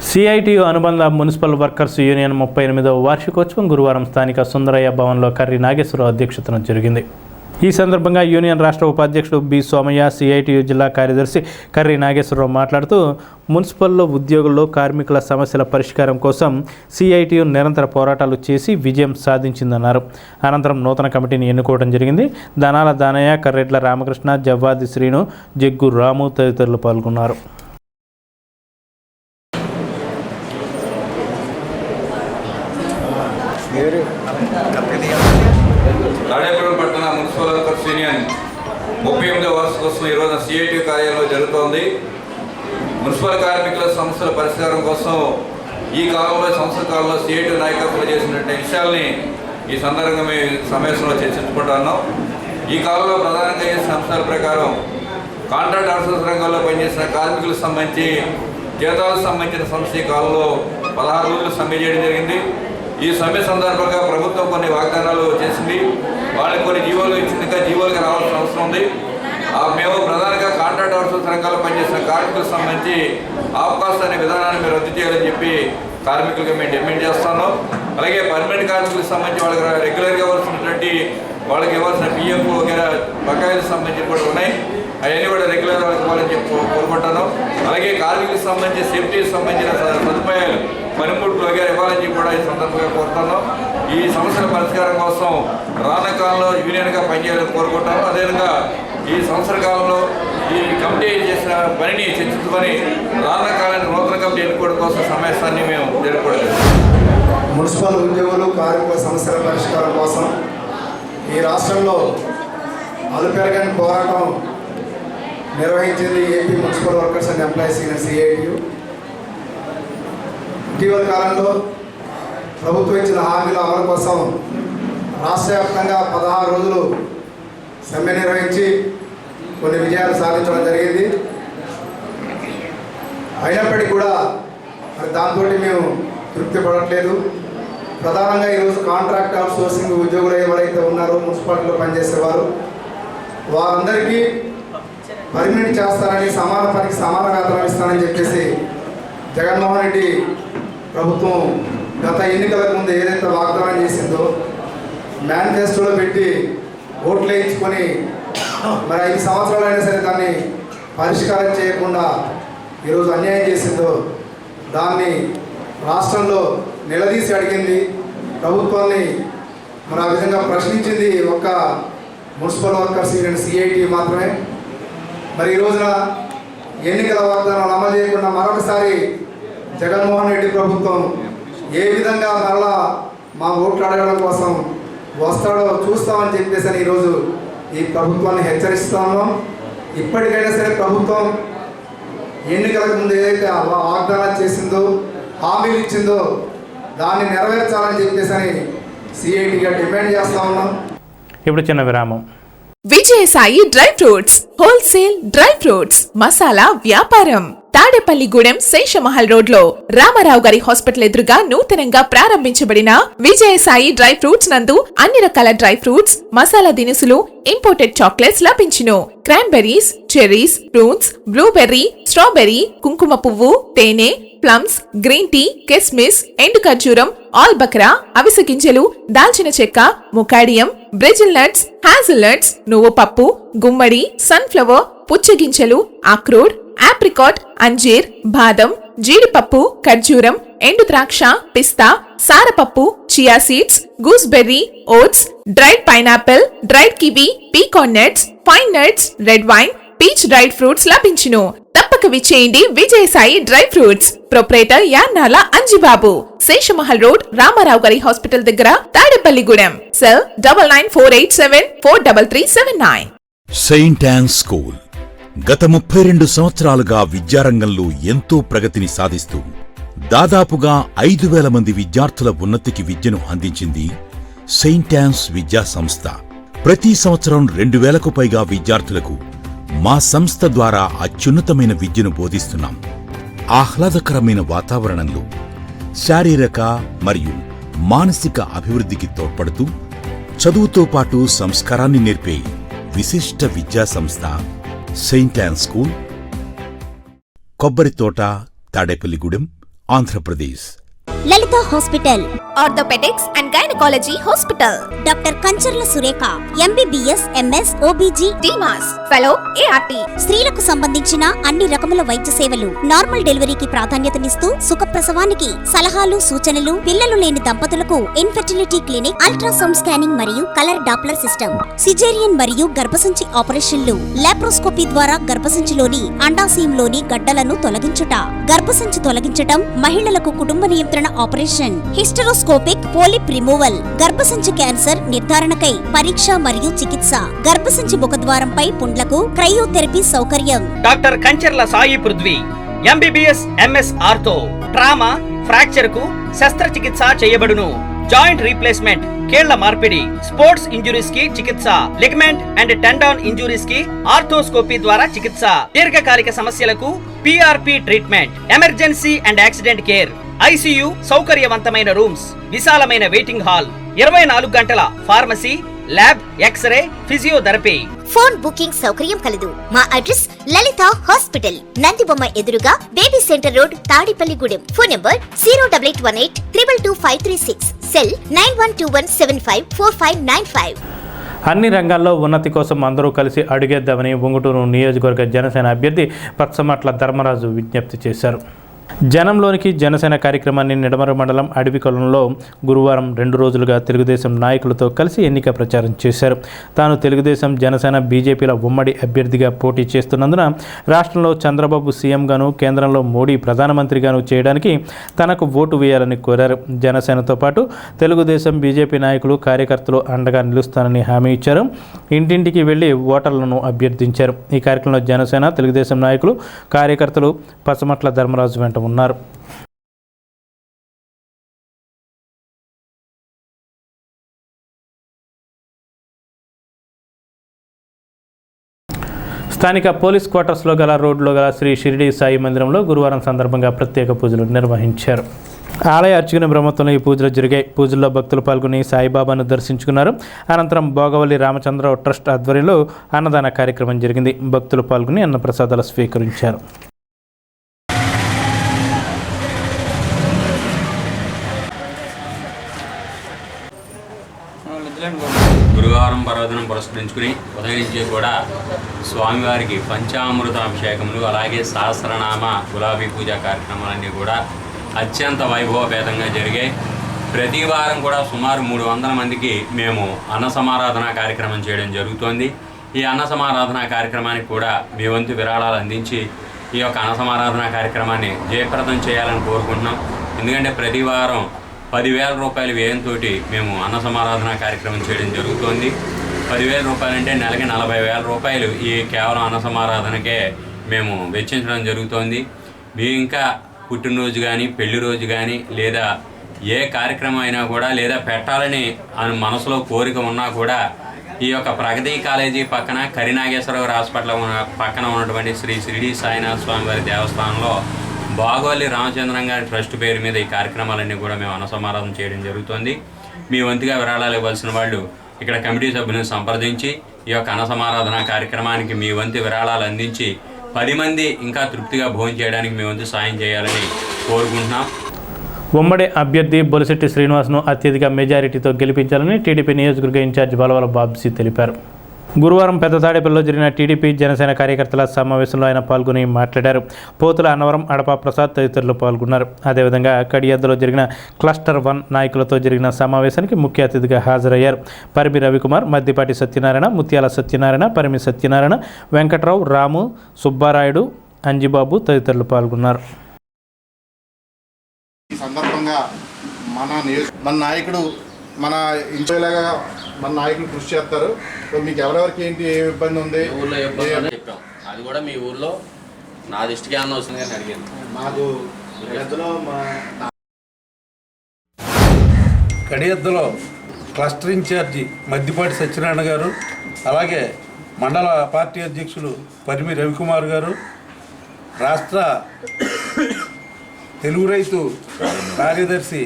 CITU అనుబంధ municipal workers union 38వ వార్షికోత్సవం గురువారం స్థానిక సుందరయ్య భవన్లో కర్రి నాగేశ్వరరావు అధ్యక్షతన జరిగింది. ఈ సందర్భంగా union రాష్ట్ర ఉపాధ్యక్షుడు బి సోమయ్య, సిఐటియు జిల్లా కార్యదర్శి కర్రి నాగేశ్వరరావు మాట్లాడుతూ మున్సిపల్లో ఉద్యోగుల్లో కార్మికుల సమస్యల పరిష్కారం కోసం సిఐటియు నిరంతర పోరాటాలు చేసి విజయం సాధించిందన్నారు. అనంతరం నూతన కమిటీని ఎన్నుకోవడం జరిగింది. దానాల దానయ్య, కర్రెడ్ల రామకృష్ణ, జవ్వాది శ్రీను, జగ్గు రాము తదితరులు పాల్గొన్నారు.
తాడేపల్లి పట్టణ మున్సిపల్ వర్కర్స్ యూనియన్ 38వ వార్షికోత్సవం ఈరోజు సిఐటి కార్యాలయంలో జరుగుతోంది. మున్సిపల్ కార్మికుల సమస్యల పరిష్కారం కోసం ఈ కాలంలో సంవత్సర కాలంలో సిఐటి నాయకత్వం చేసినటువంటి విషయాల్ని ఈ సందర్భంగా మేము సమావేశంలో చర్చించుకుంటున్నాం. ఈ కాలంలో ప్రధానంగా చేసిన అంశాల ప్రకారం కాంట్రాక్ట్ అవుట్సోర్స్ రంగంలో పనిచేసిన కార్మికులకు సంబంధించి జీతాలకు సంబంధించిన సమస్య ఈ కాలంలో 16 రోజులు సమ్మె చేయడం జరిగింది. ఈ సమ్మె సందర్భంగా ప్రభుత్వం కొన్ని వాగ్దానాలు చేసింది. వాళ్ళకి కొన్ని జీవోలు ఇచ్చింది, ఇంకా జీవోలుగా రావాల్సిన అవసరం ఉంది. మేము ప్రధానంగా కాంట్రాక్ట్ అవుట్సోర్స్ రంగాల్లో పనిచేసిన కార్మికులకు సంబంధించి అవకాశం అనే విధానాన్ని మీరు రద్దు చేయాలని చెప్పి కార్మికులుగా మేము డిమాండ్ చేస్తాను. అలాగే పర్మనెంట్ కార్మికులకు సంబంధించి వాళ్ళకి రెగ్యులర్గా ఇవ్వాల్సినటువంటి వాళ్ళకి ఇవ్వాల్సిన పిఎఫ్ వగేరా బకాయిలకు సంబంధించి కూడా ఉన్నాయి. అవన్నీ కూడా రెగ్యులర్ వాళ్ళకి ఇవ్వాలని చెప్పి కోరుకుంటాను. అలాగే కార్మికులకు సంబంధించి సేఫ్టీకి సంబంధించిన సదుపాయాలు, పనిముట్లు వగేరా ఇవ్వాలని చెప్పి కూడా ఈ సందర్భంగా కోరుతాను. ఈ సమస్యల పరిష్కారం కోసం రానున్న కాలంలో యూనియన్గా పనిచేయాలని కోరుకుంటాను. అదేవిధంగా ఈ సంవత్సర కాలంలో ఈ కమిటీ చేసిన పనిని చర్చించుకొని రానున్న కాలాన్ని నూతన కమిటీ ఎన్నుకోవడం కోసం సమావేశాన్ని మేము జరుపుకోవడం.
మున్సిపల్ ఉద్యోగులు కార్మికుల సమస్యల పరిష్కారం కోసం ఈ రాష్ట్రంలో అలుపెరగని పోరాటం నిర్వహించింది AP municipal workers and employees union CITU. ఇటీవల కాలంలో ప్రభుత్వం ఇచ్చిన హామీల అమలు కోసం రాష్ట్ర వ్యాప్తంగా 16 రోజులు సమ్మె నిర్వహించి కొన్ని విజయాలు సాధించడం జరిగింది. అయినప్పటికీ కూడా మరి దాంతో మేము తృప్తి పడట్లేదు. ప్రధానంగా ఈరోజు కాంట్రాక్ట్ అవుట్ సోర్సింగ్ ఉద్యోగులు ఎవరైతే ఉన్నారో మున్సిపాలిటీలో పనిచేసేవారు వారందరికీ పర్మినెంట్ చేస్తారని, సమాన పనికి సమాన వేతనం ఇస్తారని చెప్పేసి జగన్మోహన్ రెడ్డి ప్రభుత్వం గత ఎన్నికలకు ముందు ఏదైతే వాగ్దానం చేసిందో మేనిఫెస్టోలో పెట్టి ఓట్లు వేయించుకొని మరి 5 సంవత్సరాలు అయినా సరే దాన్ని పరిష్కారం చేయకుండా ఈరోజు అన్యాయం చేసిందో దాన్ని రాష్ట్రంలో నిలదీసి అడిగింది. ప్రభుత్వాన్ని మరి ఆ విధంగా ప్రశ్నించింది ఒక్క మున్సిపల్ వర్కర్స్ యూనియన్ సిఐటి మాత్రమే. మరి ఈ రోజున ఎన్నికల వాగ్దానాలు అమలు చేయకుండా మరొకసారి జగన్మోహన్ రెడ్డి ప్రభుత్వం ఏ విధంగా మరలా మా ఓట్లు అడగడం కోసం వస్తాడో చూస్తామని చెప్పేసి అని ఈరోజు ఈ ప్రభుత్వాన్ని హెచ్చరిస్తాము. ఇప్పటికైనా సరే ప్రభుత్వం ఎన్నికలకు ముందు ఏదైతే వాగ్దానాలు చేసిందో, హామీలు ఇచ్చిందో దాన్ని నెరవేర్చాలని చెప్పేసి అని సిఐటిగా డిమాండ్ చేస్తా ఉన్నాం.
ఇప్పుడు చిన్న విరామం.
Vijayasai dry fruits wholesale dry fruits masala వ్యాపారం తాడేపల్లిగూడెం శేషమహల్ రోడ్ లో రామారావు గారి హాస్పిటల్ ఎదురుగా నూతనంగా ప్రారంభించబడిన విజయసాయి డ్రై ఫ్రూట్స్ నందు అన్ని రకాల డ్రై ఫ్రూట్స్, మసాలా దినుసులు, ఇంపోర్టెడ్ చాక్లెట్స్ లభించును. Cranberries, cherries, prunes, blueberry, strawberry, కుంకుమ పువ్వు, తేనె, ప్లమ్స్, గ్రీన్ టీ, కిస్మిస్, ఎండు ఖర్జూరం, ఆల్ బక్రా, అవిసె గింజలు, దాల్చిన చెక్క, ముకాడియం, బ్రెజిల్ నట్స్, హ్యాజిల్ నట్స్, నువ్వు పప్పు, గుమ్మడి, సన్ఫ్లవర్, పుచ్చగింజలు, అక్రోడ్, ఆప్రికాట్, అంజీర్, బాదం, జీడిపప్పు, ఖర్జూరం, ఎండు ద్రాక్ష, పిస్తా, సారపప్పు, chia seeds, gooseberry, oats, dried pineapple, dried kiwi, pecan nuts, pine nuts, red wine, peach dried fruits లభించును. తప్పక విచ్చేయండి Vijayasai dry fruits. Proprietor Yannala Anjibabu, Seshamahal road, Ramarao గారి హాస్పిటల్ దగ్గర, Tadepalligudem. Cell 9948743379.
Saint Ann school గత 32 సంవత్సరాలుగా విద్యారంగంలో ఎంతో ప్రగతిని సాధిస్తూ దాదాపుగా 5,000 మంది విద్యార్థుల ఉన్నతికి విద్యను అందించింది సెయింట్ యాన్స్ విద్యా సంస్థ. ప్రతి సంవత్సరం 2,000కు పైగా విద్యార్థులకు మా సంస్థ ద్వారా అత్యున్నతమైన విద్యను బోధిస్తున్నాం. ఆహ్లాదకరమైన వాతావరణంలో శారీరక మరియు మానసిక అభివృద్ధికి తోడ్పడుతూ చదువుతో పాటు సంస్కారాన్ని నేర్పే విశిష్ట విద్యా సంస్థ saint Ann school, Kobbarithota, Tadepalligudem, Andhra Pradesh.
Lalitha hospital,
orthopaedics and gynaecology hospital,
doctor Kancharla Surekha, MBBS, MS, OBG,
డిమాస్, ఫెలో, ఏఆర్టీ.
స్త్రీలకు సంబంధించిన అన్ని రకముల వైద్య సేవలు, నార్మల్ డెలివరీకి ప్రాధాన్యతనిస్తూ సుఖప్రసవానికి సలహాలు, సూచనలు, పిల్లలు లేని దంపతులకు ఇన్ఫెర్టిలిటీ క్లినిక్, అల్ట్రాసౌండ్ స్కానింగ్ మరియు కలర్ డాప్లర్ సిస్టమ్, సిజేరియన్ మరియు గర్భసంచి ఆపరేషన్లు, లాప్రోస్కోపీ ద్వారా గర్భసంచిలోని అండాశయంలోని గడ్డలను తొలగించుట, గర్భసంచి తొలగించటం, మహిళలకు కుటుంబ నియంత్రణ ఆపరేషన్, హిస్టరోస్కోపిక్ పోలిప్ రిమూవల్, గర్భసంచి క్యాన్సర్ నిర్ధారణకై పరీక్ష మరియు చికిత్స, గర్భసంచి ముఖద్వారంపై పుండ్లకు క్రయోథెరపీ సౌకర్యం.
Doctor Kancharla Sai Prithvi, MBBS, MS ortho, trauma, fracture కు శస్త్రచికిత్స చేయబడును. జాయింట్ రీప్లేస్మెంట్, కీళ్ల మార్పిడి, స్పోర్ట్స్ ఇంజురీస్ కి చికిత్స, లిగమెంట్ అండ్ టెండాన్ ఇంజురీస్ కి ఆర్థోస్కోపీ ద్వారా చికిత్స, దీర్ఘకాలిక సమస్యలకు PRP treatment, emergency and accident care, ICU, సౌకర్యవంతమైన రూమ్స్, విశాలమైన వెయిటింగ్ హాల్, 24 గంటల pharmacy, lab, x ray, physiotherapy.
Phone booking సౌకర్యం కలదు. మా అడ్రస్ లలిత హాస్పిటల్, నందిబొమ్మ ఎదురుగా, baby centre road, Tadepalligudem. Phone number 08818222536, cell 9121754595.
అన్ని రంగాల్లో ఉన్నతి కోసం అందరూ కలిసి అడుగేద్దామని ఉంగుటూరు నియోజకవర్గ జనసేన అభ్యర్థి పచ్చమట్ల ధర్మరాజు విజ్ఞప్తి చేశారు. జనంలోనికి జనసేన కార్యక్రమాన్ని నిడమరు మండలం అడవికొలంలో గురువారం 2 రోజులుగా తెలుగుదేశం నాయకులతో కలిసి ఎన్నిక ప్రచారం చేశారు. తాను తెలుగుదేశం, జనసేన, బీజేపీల ఉమ్మడి అభ్యర్థిగా పోటీ చేస్తున్నందున రాష్ట్రంలో చంద్రబాబు సీఎంగాను, కేంద్రంలో మోడీ ప్రధానమంత్రిగాను చేయడానికి తనకు ఓటు వేయాలని కోరారు. జనసేనతో పాటు తెలుగుదేశం, బీజేపీ నాయకులు, కార్యకర్తలు అండగా నిలుస్తానని హామీ ఇచ్చారు. ఇంటింటికి వెళ్లి ఓటర్లను అభ్యర్థించారు. ఈ కార్యక్రమంలో జనసేన, తెలుగుదేశం నాయకులు, కార్యకర్తలు పచ్చమట్ల ధర్మరాజు వెంట ఉన్నారు. స్థానిక పోలీస్ క్వార్టర్స్లో గల రోడ్లో గల శ్రీ షిరిడి సాయి మందిరంలో గురువారం సందర్భంగా ప్రత్యేక పూజలు నిర్వహించారు. ఆలయ అర్చకుని బ్రహ్మత్వంలో ఈ పూజలు జరిగాయి. పూజల్లో భక్తులు పాల్గొని సాయిబాబాను దర్శించుకున్నారు. అనంతరం భోగవల్లి రామచంద్రరావు ట్రస్ట్ ఆధ్వర్యంలో అన్నదాన కార్యక్రమం జరిగింది. భక్తులు పాల్గొని అన్నప్రసాదాలు స్వీకరించారు.
గురువారం పర్వదినం పురస్కరించుకుని ఉదయం నుంచి కూడా స్వామివారికి పంచామృత అభిషేకములు, అలాగే సహస్రనామ గులాబీ పూజ కార్యక్రమాలన్నీ కూడా అత్యంత వైభవపేతంగా జరిగాయి. ప్రతి వారం కూడా సుమారు 300 మందికి మేము అన్న సమారాధన కార్యక్రమం చేయడం జరుగుతోంది. ఈ అన్న సమారాధన కార్యక్రమానికి కూడా మీ వంతు విరాళాలు అందించి ఈ యొక్క అన్న సమారాధన కార్యక్రమాన్ని జయప్రదం చేయాలని కోరుకుంటున్నాం. ఎందుకంటే ప్రతి వారం 10,000 రూపాయల వ్యయంతో మేము అన్న సమారాధన కార్యక్రమం చేయడం జరుగుతోంది. 10,000 రూపాయలు అంటే నెలకి 40,000 రూపాయలు ఈ కేవలం అన్న సమారాధనకే మేము వెచ్చించడం జరుగుతోంది. మీ ఇంకా పుట్టినరోజు కానీ, పెళ్లి రోజు కానీ, లేదా ఏ కార్యక్రమం అయినా కూడా, లేదా పెట్టాలని మనసులో కోరిక ఉన్నా కూడా ఈ యొక్క ప్రగతి కాలేజీ పక్కన కరీనాగేశ్వరరావు హాస్పిటల్ పక్కన ఉన్నటువంటి శ్రీ షిరిడి సాయినాథ స్వామి వారి దేవస్థానంలో భోగవల్లి రామచంద్రం గారి ట్రస్ట్ పేరు మీద ఈ కార్యక్రమాలన్నీ కూడా మేము అన్నసమారాధన చేయడం జరుగుతుంది. మీ వంతుగా విరాళాలు ఇవ్వాల్సిన వాళ్ళు ఇక్కడ కమిటీ సభ్యులను సంప్రదించి ఈ యొక్క అన్నసమారాధన కార్యక్రమానికి మీ వంతు విరాళాలు అందించి 10 మంది ఇంకా తృప్తిగా భోజనం చేయడానికి మీ వంతు సాయం చేయాలని కోరుకుంటున్నాం.
ఉమ్మడి అభ్యర్థి బొలిశెట్టి శ్రీనివాస్ను అత్యధిక మెజారిటీతో గెలిపించాలని టీడీపీ నియోజకవర్గ ఇన్ఛార్జ్ బలవల బాబ్జీ తెలిపారు. గురువారం పెద్ద తాడేపల్లిలో జరిగిన టీడీపీ జనసేన కార్యకర్తల సమావేశంలో ఆయన పాల్గొని మాట్లాడారు. పోతుల అన్నవరం, అడపా ప్రసాద్ తదితరులు పాల్గొన్నారు. అదేవిధంగా కడియద్దలో జరిగిన క్లస్టర్ 1 నాయకులతో జరిగిన సమావేశానికి ముఖ్య అతిథిగా హాజరయ్యారు. పరిమి రవికుమార్, మద్దిపాటి సత్యనారాయణ, ముత్యాల సత్యనారాయణ, పరిమి సత్యనారాయణ, వెంకట్రావు, రాము, సుబ్బారాయుడు, అంజిబాబు తదితరులు పాల్గొన్నారు.
ఈ సందర్భంగా మన నాయకుడు మన ఇంచేలాగా మన నాయకులు కృషి చేస్తారు. సో మీకు ఎవరెవరికి ఏంటి, ఏ ఇబ్బంది ఉంది,
చెప్పాం. ఆ అది కూడా మీ ఊర్లో నా దృష్టికి ఏమన్నా వస్తుంది కానీ అడిగాను.
మాకు
కడియద్దలో క్లస్టర్ ఇన్ఛార్జి మద్దిపాటి సత్యనారాయణ గారు, అలాగే మండల పార్టీ అధ్యక్షులు పరిమి రవికుమార్ గారు, రాష్ట్ర తెలుగు రైతు కార్యదర్శి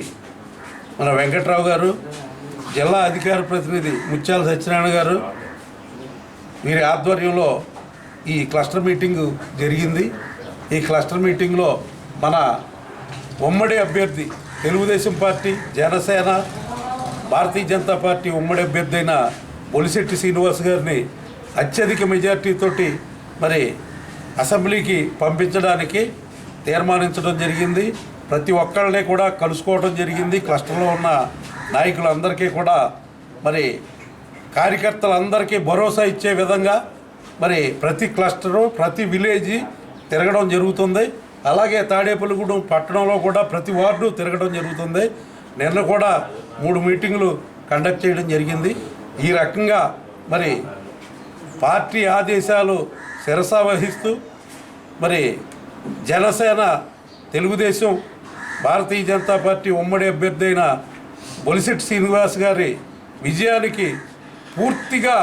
మన వెంకట్రావు గారు, జిల్లా అధికార ప్రతినిధి ముత్యాల సత్యనారాయణ గారు, వీరి ఆధ్వర్యంలో ఈ క్లస్టర్ మీటింగు జరిగింది. ఈ క్లస్టర్ మీటింగ్లో మన ఉమ్మడి అభ్యర్థి తెలుగుదేశం పార్టీ, జనసేన, భారతీయ జనతా పార్టీ ఉమ్మడి అభ్యర్థి అయిన బొలిశెట్టి శ్రీనివాస్ గారిని అత్యధిక మెజార్టీతోటి మరి అసెంబ్లీకి పంపించడానికి తీర్మానించడం జరిగింది. ప్రతి ఒక్కళ్ళని కూడా కలుసుకోవడం జరిగింది. క్లస్టర్లో ఉన్న నాయకులందరికీ కూడా మరి కార్యకర్తలందరికీ భరోసా ఇచ్చే విధంగా మరి ప్రతి క్లస్టరు, ప్రతి విలేజీ తిరగడం జరుగుతుంది. అలాగే తాడేపల్లిగూడెం పట్టణంలో కూడా ప్రతి వార్డు తిరగడం జరుగుతుంది. నిన్న కూడా 3 మీటింగులు కండక్ట్ చేయడం జరిగింది. ఈ రకంగా మరి పార్టీ ఆదేశాలు శిరసా వహిస్తూ మరి జనసేన, తెలుగుదేశం, భారతీయ జనతా పార్టీ ఉమ్మడి అభ్యర్థి అయిన బొలిశెట్టి శ్రీనివాస్ గారి విజయానికి పూర్తిగా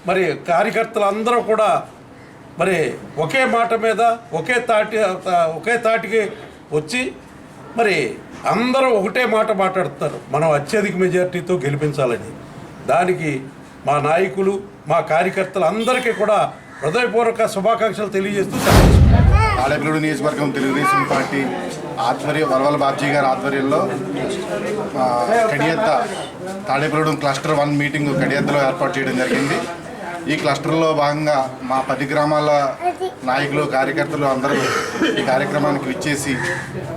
మరి కార్యకర్తలందరూ కూడా మరి ఒకే మాట మీద ఒకే తాటికి వచ్చి మరి అందరూ ఒకటే మాట మాట్లాడుతున్నారు, మనం అత్యధిక మెజార్టీతో గెలిపించాలని. దానికి మా నాయకులు, మా కార్యకర్తలు అందరికీ కూడా హృదయపూర్వక శుభాకాంక్షలు తెలియజేస్తూ
తాడేపల్లిగూడెం నియోజకవర్గం తెలుగుదేశం పార్టీ ఆధ్వర్యం వరవల బాబ్జీ గారి ఆధ్వర్యంలో కడియద్ద తాడేపల్లిగూడెం క్లస్టర్ 1 మీటింగ్ కడియద్దలో ఏర్పాటు చేయడం జరిగింది. ఈ క్లస్టర్లో భాగంగా మా 10 గ్రామాల నాయకులు, కార్యకర్తలు అందరూ ఈ కార్యక్రమానికి విచ్చేసి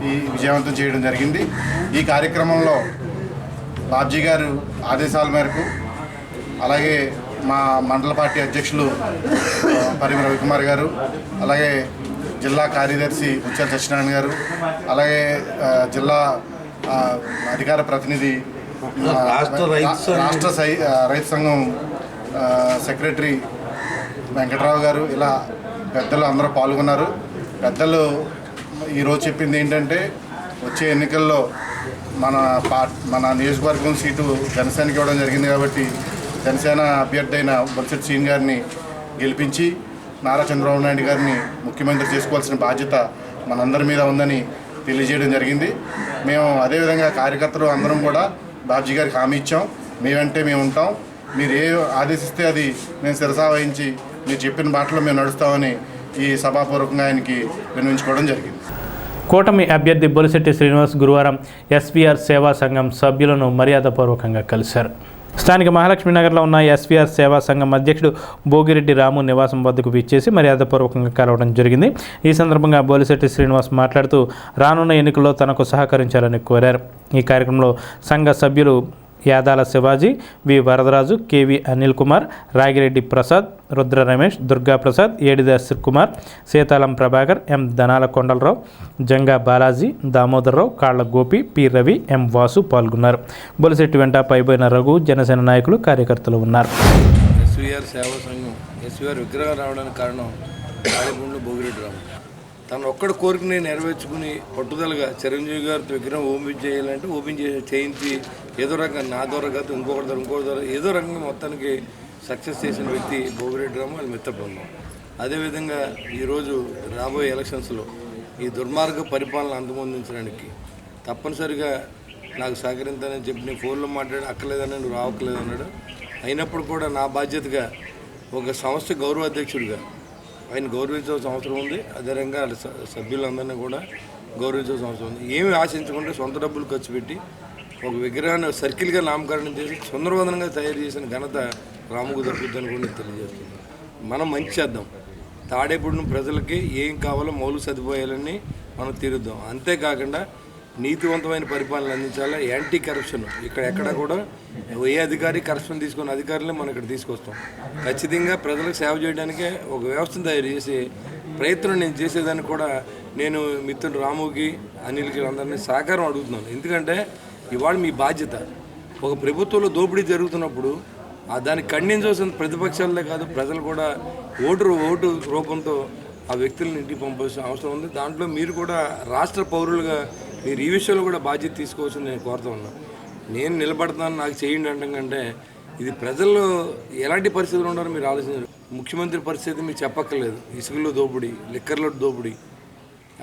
ఈ విజయవంతం చేయడం జరిగింది. ఈ కార్యక్రమంలో బాబ్జీ గారు ఆదేశాల మేరకు, అలాగే మా మండల పార్టీ అధ్యక్షులు పరిమి రవికుమార్ గారు, అలాగే జిల్లా కార్యదర్శి ముత్యాల సత్యనారాయణ గారు, అలాగే జిల్లా అధికార ప్రతినిధి రాష్ట్ర రైతు సంఘం సెక్రటరీ వెంకట్రావు గారు, ఇలా పెద్దలు అందరూ పాల్గొన్నారు. పెద్దలు ఈరోజు చెప్పింది ఏంటంటే వచ్చే ఎన్నికల్లో మన నియోజకవర్గం సీటు జనసేనకి ఇవ్వడం జరిగింది కాబట్టి జనసేన అభ్యర్థి అయిన బొలిశెట్టి శ్రీని గారిని గెలిపించి నారా చంద్రబాబు నాయుడు గారిని ముఖ్యమంత్రి చేసుకోవాల్సిన బాధ్యత మనందరి మీద ఉందని తెలియజేయడం జరిగింది. మేము అదేవిధంగా కార్యకర్తలు అందరం కూడా బాబ్జీ గారికి హామీ ఇచ్చాం, మేమంటే మేము ఉంటాం, మీరు ఏ ఆదేశిస్తే అది మేము శిరసా వహించి మీరు చెప్పిన బాటలో మేము నడుస్తామని ఈ సభాపూర్వకంగా ఆయనకి విన్నవించుకోవడం జరిగింది.
కూటమి అభ్యర్థి బొలిశెట్టి శ్రీనివాస్ గురువారం ఎస్వీఆర్ సేవా సంఘం సభ్యులను మర్యాదపూర్వకంగా కలిశారు. స్థానిక మహాలక్ష్మి నగర్లో ఉన్న ఎస్వీఆర్ సేవా సంఘం అధ్యక్షుడు భోగిరెడ్డి రాము నివాసం వద్దకు విచ్చేసి మర్యాదపూర్వకంగా కలవడం జరిగింది. ఈ సందర్భంగా బొలిశెట్టి శ్రీనివాస్ మాట్లాడుతూ రానున్న ఎన్నికల్లో తనకు సహకరించాలని కోరారు. ఈ కార్యక్రమంలో సంఘ సభ్యులు యాదాల శివాజీ, వి వరదరాజు, కేవి అనిల్ కుమార్, రాగిరెడ్డి ప్రసాద్, రుద్ర రమేష్, దుర్గా ప్రసాద్, ఏడిదాస్ కుమార్, సీతాలం ప్రభాకర్, ఎం ధనాల కొండలరావు, జంగా బాలాజీ, దామోదర్రావు, కాళ్ల గోపి, పి రవి, ఎం వాసు పాల్గొన్నారు. బొలిశెట్టి వెంట పైబోయిన రఘు, జనసేన నాయకులు, కార్యకర్తలు ఉన్నారు.
ఎస్వీఆర్ సేవా సంఘం ఎస్వీఆర్ విగ్రహం రావడానికి కారణం తాడేపల్లిగూడెం భోగిరెడ్డి రాము. తను ఒక్కడి కోరికని నెరవేర్చుకుని పట్టుదలగా చిరంజీవి గారితో విగ్రహం ఓపెన్ చేయాలంటే ఓపెన్ చేయించి ఏదో రకంగా నా ద్వారా కాదు ఇంకొకటి ద్వారా ఏదో రకంగా మొత్తానికి సక్సెస్ చేసిన వ్యక్తి భోగిరెడ్డి రాము, వాళ్ళ మిత్రబృందం. అదేవిధంగా ఈరోజు రాబోయే ఎలక్షన్స్లో ఈ దుర్మార్గ పరిపాలన అంతమొందించడానికి తప్పనిసరిగా నాకు సహకరించాలని చెప్పి నేను ఫోన్లో మాట్లాడి అక్కర్లేదని నువ్వు రావక్కర్లేదన్నాడు. అయినప్పుడు కూడా నా బాధ్యతగా ఒక సంస్థ గౌరవ అధ్యక్షుడిగా ఆయన గౌరవించాల్సిన అవసరం ఉంది. అదేవిధంగా సభ్యులందరినీ కూడా గౌరవించాల్సిన అవసరం ఉంది. ఏమి ఆశించకుండా సొంత డబ్బులు ఖర్చు పెట్టి ఒక విగ్రహాన్ని సర్కిల్గా నామకరణం చేసి సుందరవదనంగా తయారు చేసిన ఘనత రాముకు దక్కుతుందని కూడా నేను తెలియజేస్తున్నాను. మనం మంచి చేద్దాం, తాడేపల్లిగూడెం ప్రజలకి ఏం కావాలో మౌలిక సదుపాయాలన్నీ మనం తీరుద్దాం. అంతేకాకుండా నీతివంతమైన పరిపాలన అందించాలా, యాంటీ కరప్షన్ ఇక్కడ ఎక్కడ కూడా ఏ అధికారి కరప్షన్ తీసుకున్న అధికారులే మనం ఇక్కడ తీసుకొస్తాం. ఖచ్చితంగా ప్రజలకు సేవ చేయడానికే ఒక వ్యవస్థను తయారు చేసే ప్రయత్నం నేను చేసేదానికి కూడా నేను మిత్రుడు రాముకి, అనిల్కి అందరినీ సహకారం అడుగుతున్నాను. ఎందుకంటే ఇవాళ మీ బాధ్యత. ఒక ప్రభుత్వంలో దోపిడీ జరుగుతున్నప్పుడు దాన్ని ఖండించవలసిన ప్రతిపక్షాలే కాదు, ప్రజలు కూడా ఓటు రూపంతో ఆ వ్యక్తులను ఇంటికి పంపాల్సిన అవసరం ఉంది. దాంట్లో మీరు కూడా రాష్ట్ర పౌరులుగా మీరు ఈ విషయంలో కూడా బాధ్యత తీసుకోవాల్సింది నేను కోరుతా ఉన్నాను. నేను నిలబడతాను, నాకు చేయండి అంటాం కంటే ఇది ప్రజల్లో ఎలాంటి పరిస్థితులు ఉన్నారో మీరు ఆలోచించారు. ముఖ్యమంత్రి పరిస్థితి మీకు చెప్పక్కర్లేదు. ఇసుకలో దోపిడీ, లిక్కర్లో దోపిడీ,